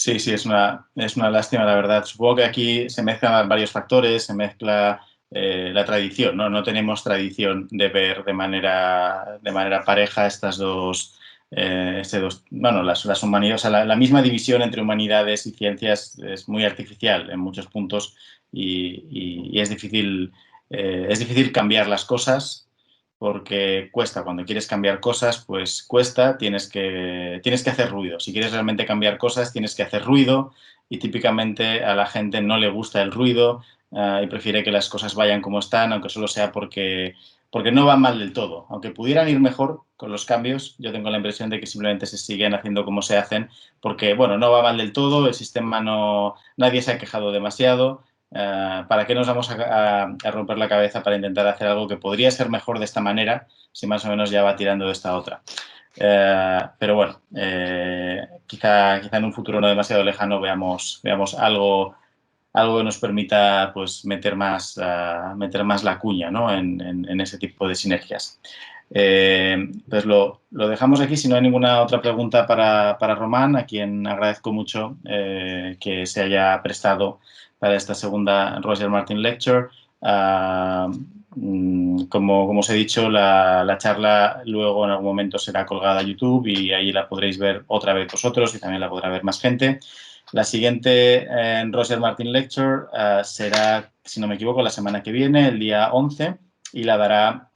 Sí, sí, es una lástima, la verdad. Supongo que aquí se mezclan varios factores, se mezcla la tradición, ¿no? No tenemos tradición de ver de manera pareja estas dos, bueno, las humanidades, o sea, la misma división entre humanidades y ciencias es muy artificial en muchos puntos y es difícil cambiar las cosas porque cuesta. Cuando quieres cambiar cosas, pues cuesta, tienes que hacer ruido. Si quieres realmente cambiar cosas, tienes que hacer ruido y típicamente a la gente no le gusta el ruido y prefiere que las cosas vayan como están, aunque solo sea porque no van mal del todo. Aunque pudieran ir mejor con los cambios, yo tengo la impresión de que simplemente se siguen haciendo como se hacen porque, bueno, no va mal del todo, el sistema nadie se ha quejado demasiado. ¿Para qué nos vamos a romper la cabeza para intentar hacer algo que podría ser mejor de esta manera si más o menos ya va tirando de esta otra? Pero bueno, quizá en un futuro no demasiado lejano veamos algo que nos permita pues meter más la cuña, ¿no? en ese tipo de sinergias. Pues lo dejamos aquí. Si no hay ninguna otra pregunta para Román, a quien agradezco mucho que se haya prestado para esta segunda Roger Martin Lecture. Como os he dicho, la charla luego en algún momento será colgada a YouTube y ahí la podréis ver otra vez vosotros y también la podrá ver más gente. La siguiente Roger Martin Lecture será, si no me equivoco, la semana que viene, el día 11, y la dará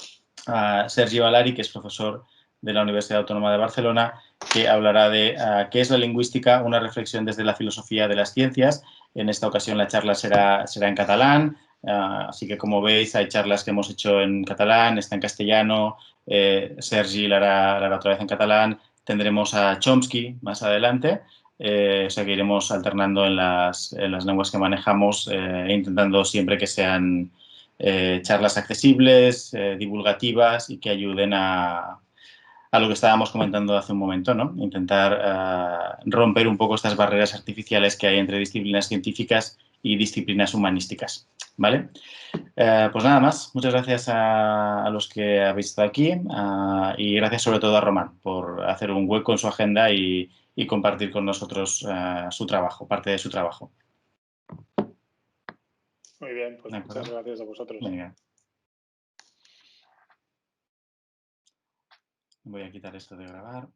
Sergi Valari, que es profesor de la Universidad Autónoma de Barcelona, que hablará de qué es la lingüística, una reflexión desde la filosofía de las ciencias. En esta ocasión la charla será en catalán, así que como veis hay charlas que hemos hecho en catalán, está en castellano, Sergi la hará otra vez en catalán, tendremos a Chomsky más adelante. O sea que iremos alternando en las lenguas que manejamos, intentando siempre que sean charlas accesibles, divulgativas y que ayuden a lo que estábamos comentando hace un momento, ¿no? Intentar romper un poco estas barreras artificiales que hay entre disciplinas científicas y disciplinas humanísticas, ¿vale? Pues nada más, muchas gracias a los que habéis estado aquí y gracias sobre todo a Román por hacer un hueco en su agenda y compartir con nosotros su trabajo, parte de su trabajo. Muy bien, pues muchas gracias a vosotros. Venga. Voy a quitar esto de grabar.